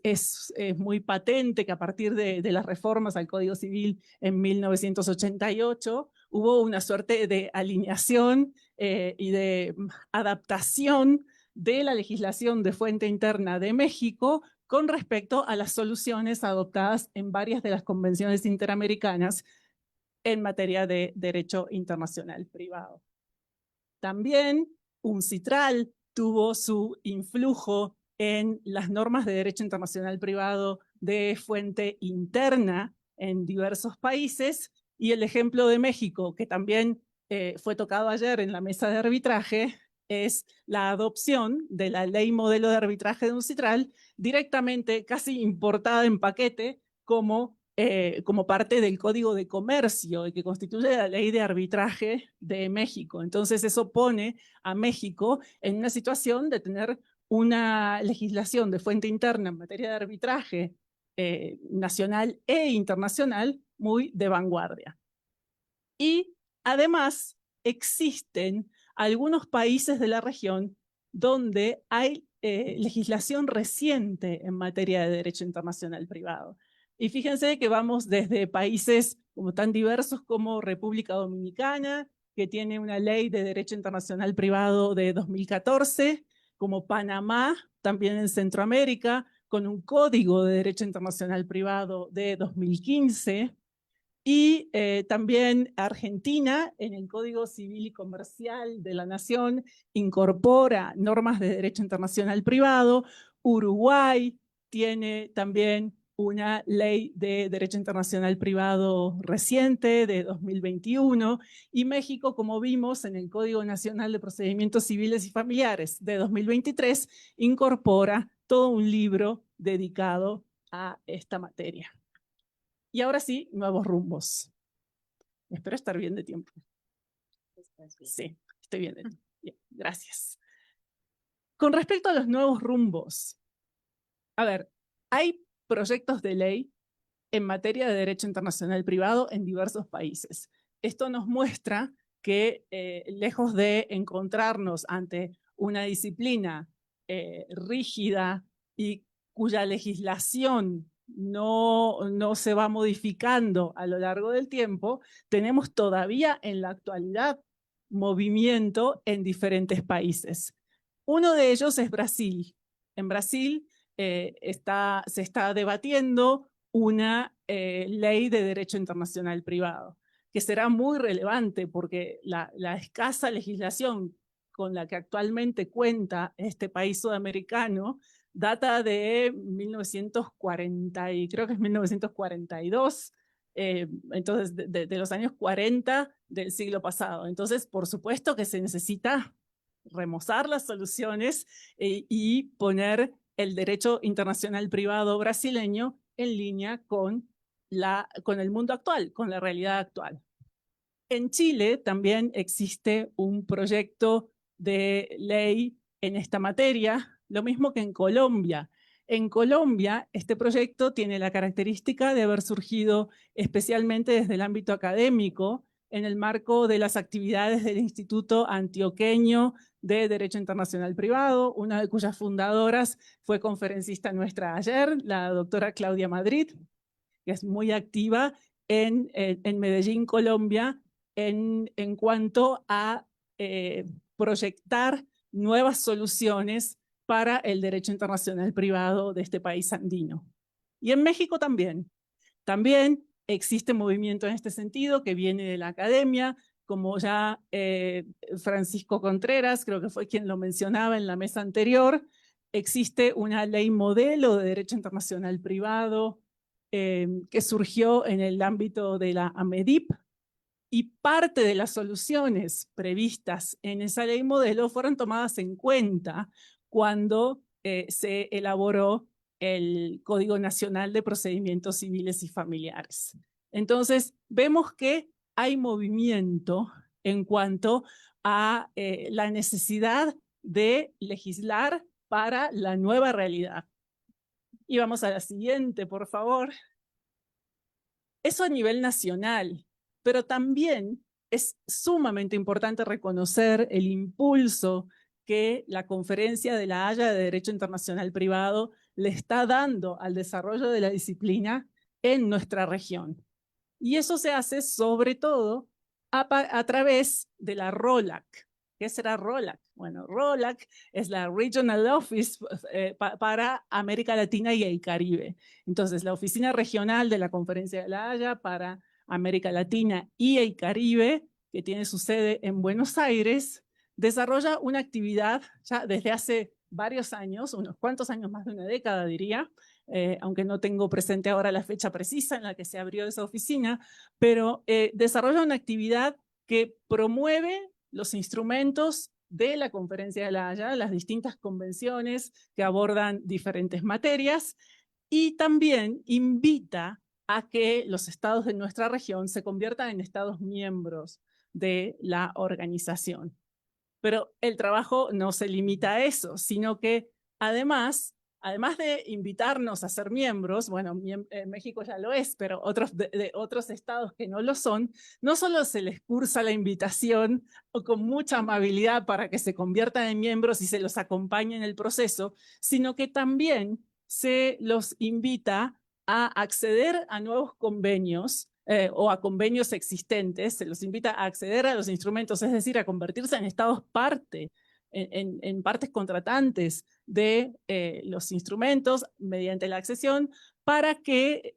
muy patente que a partir de las reformas al Código Civil en 1988 hubo una suerte de alineación y de adaptación de la legislación de fuente interna de México con respecto a las soluciones adoptadas en varias de las convenciones interamericanas en materia de derecho internacional privado. También UNCITRAL tuvo su influjo en las normas de derecho internacional privado de fuente interna en diversos países, y el ejemplo de México, que también fue tocado ayer en la mesa de arbitraje, es la adopción de la ley modelo de arbitraje de UNCITRAL, directamente casi importada en paquete como parte del Código de Comercio y que constituye la ley de arbitraje de México. Entonces eso pone a México en una situación de tener una legislación de fuente interna en materia de arbitraje nacional e internacional muy de vanguardia. Y además existen algunos países de la región donde hay legislación reciente en materia de derecho internacional privado. Y fíjense que vamos desde países como tan diversos como República Dominicana, que tiene una ley de derecho internacional privado de 2014, como Panamá, también en Centroamérica, con un código de derecho internacional privado de 2015, y también Argentina, en el Código Civil y Comercial de la Nación, incorpora normas de derecho internacional privado. Uruguay tiene también una ley de derecho internacional privado reciente de 2021, y México, como vimos en el Código Nacional de Procedimientos Civiles y Familiares de 2023, incorpora todo un libro dedicado a esta materia. Y ahora sí, nuevos rumbos. Espero estar bien de tiempo. Sí, estoy bien de tiempo. Bien, gracias. Con respecto a los nuevos rumbos, a ver, hay proyectos de ley en materia de derecho internacional privado en diversos países. Esto nos muestra que lejos de encontrarnos ante una disciplina rígida y cuya legislación no se va modificando a lo largo del tiempo, tenemos todavía en la actualidad movimiento en diferentes países. Uno de ellos es Brasil. En Brasil se está debatiendo una ley de derecho internacional privado, que será muy relevante porque la escasa legislación con la que actualmente cuenta este país sudamericano data de 1940, y creo que es 1942, entonces de los años 40 del siglo pasado. Entonces, por supuesto que se necesita remozar las soluciones y poner el derecho internacional privado brasileño en línea con el mundo actual, con la realidad actual. En Chile también existe un proyecto de ley en esta materia, lo mismo que en Colombia. En Colombia, este proyecto tiene la característica de haber surgido especialmente desde el ámbito académico, en el marco de las actividades del Instituto Antioqueño de Derecho Internacional Privado, una de cuyas fundadoras fue conferencista nuestra ayer, la doctora Claudia Madrid, que es muy activa en Medellín, Colombia, en cuanto a proyectar nuevas soluciones para el derecho internacional privado de este país andino. Y en México también. También existe movimiento en este sentido que viene de la academia, como ya Francisco Contreras, creo que fue quien lo mencionaba en la mesa anterior. Existe una ley modelo de derecho internacional privado que surgió en el ámbito de la AMEDIP, y parte de las soluciones previstas en esa ley modelo fueron tomadas en cuenta cuando se elaboró el Código Nacional de Procedimientos Civiles y Familiares. Entonces, vemos que hay movimiento en cuanto a la necesidad de legislar para la nueva realidad. Y vamos a la siguiente, por favor. Eso a nivel nacional, pero también es sumamente importante reconocer el impulso que la Conferencia de La Haya de Derecho Internacional Privado le está dando al desarrollo de la disciplina en nuestra región. Y eso se hace sobre todo a través de la ROLAC. ¿Qué será ROLAC? Bueno, ROLAC es la Regional Office para América Latina y el Caribe. Entonces, la oficina regional de la Conferencia de La Haya para América Latina y el Caribe, que tiene su sede en Buenos Aires, desarrolla una actividad ya desde hace varios años, unos cuantos años, más de una década diría, aunque no tengo presente ahora la fecha precisa en la que se abrió esa oficina, pero desarrolla una actividad que promueve los instrumentos de la Conferencia de La Haya, las distintas convenciones que abordan diferentes materias, y también invita a que los estados de nuestra región se conviertan en estados miembros de la organización. Pero el trabajo no se limita a eso, sino que además de invitarnos a ser miembros, bueno, México ya lo es, pero de otros estados que no lo son, no solo se les cursa la invitación o con mucha amabilidad para que se conviertan en miembros y se los acompañe en el proceso, sino que también se los invita a acceder a nuevos convenios o a convenios existentes, se los invita a acceder a los instrumentos, es decir, a convertirse en estados parte, en partes contratantes de los instrumentos mediante la accesión para que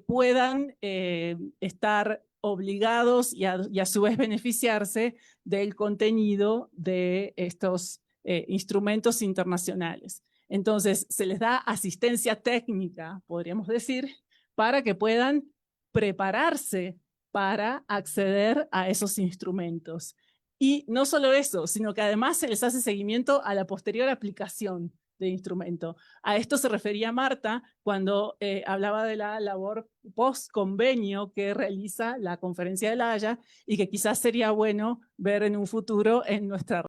puedan estar obligados y a su vez beneficiarse del contenido de estos instrumentos internacionales. Entonces, se les da asistencia técnica, podríamos decir, para que puedan prepararse para acceder a esos instrumentos. Y no solo eso, sino que además se les hace seguimiento a la posterior aplicación del instrumento. A esto se refería Marta cuando hablaba de la labor post-convenio que realiza la Conferencia de La Haya y que quizás sería bueno ver en un futuro en nuestra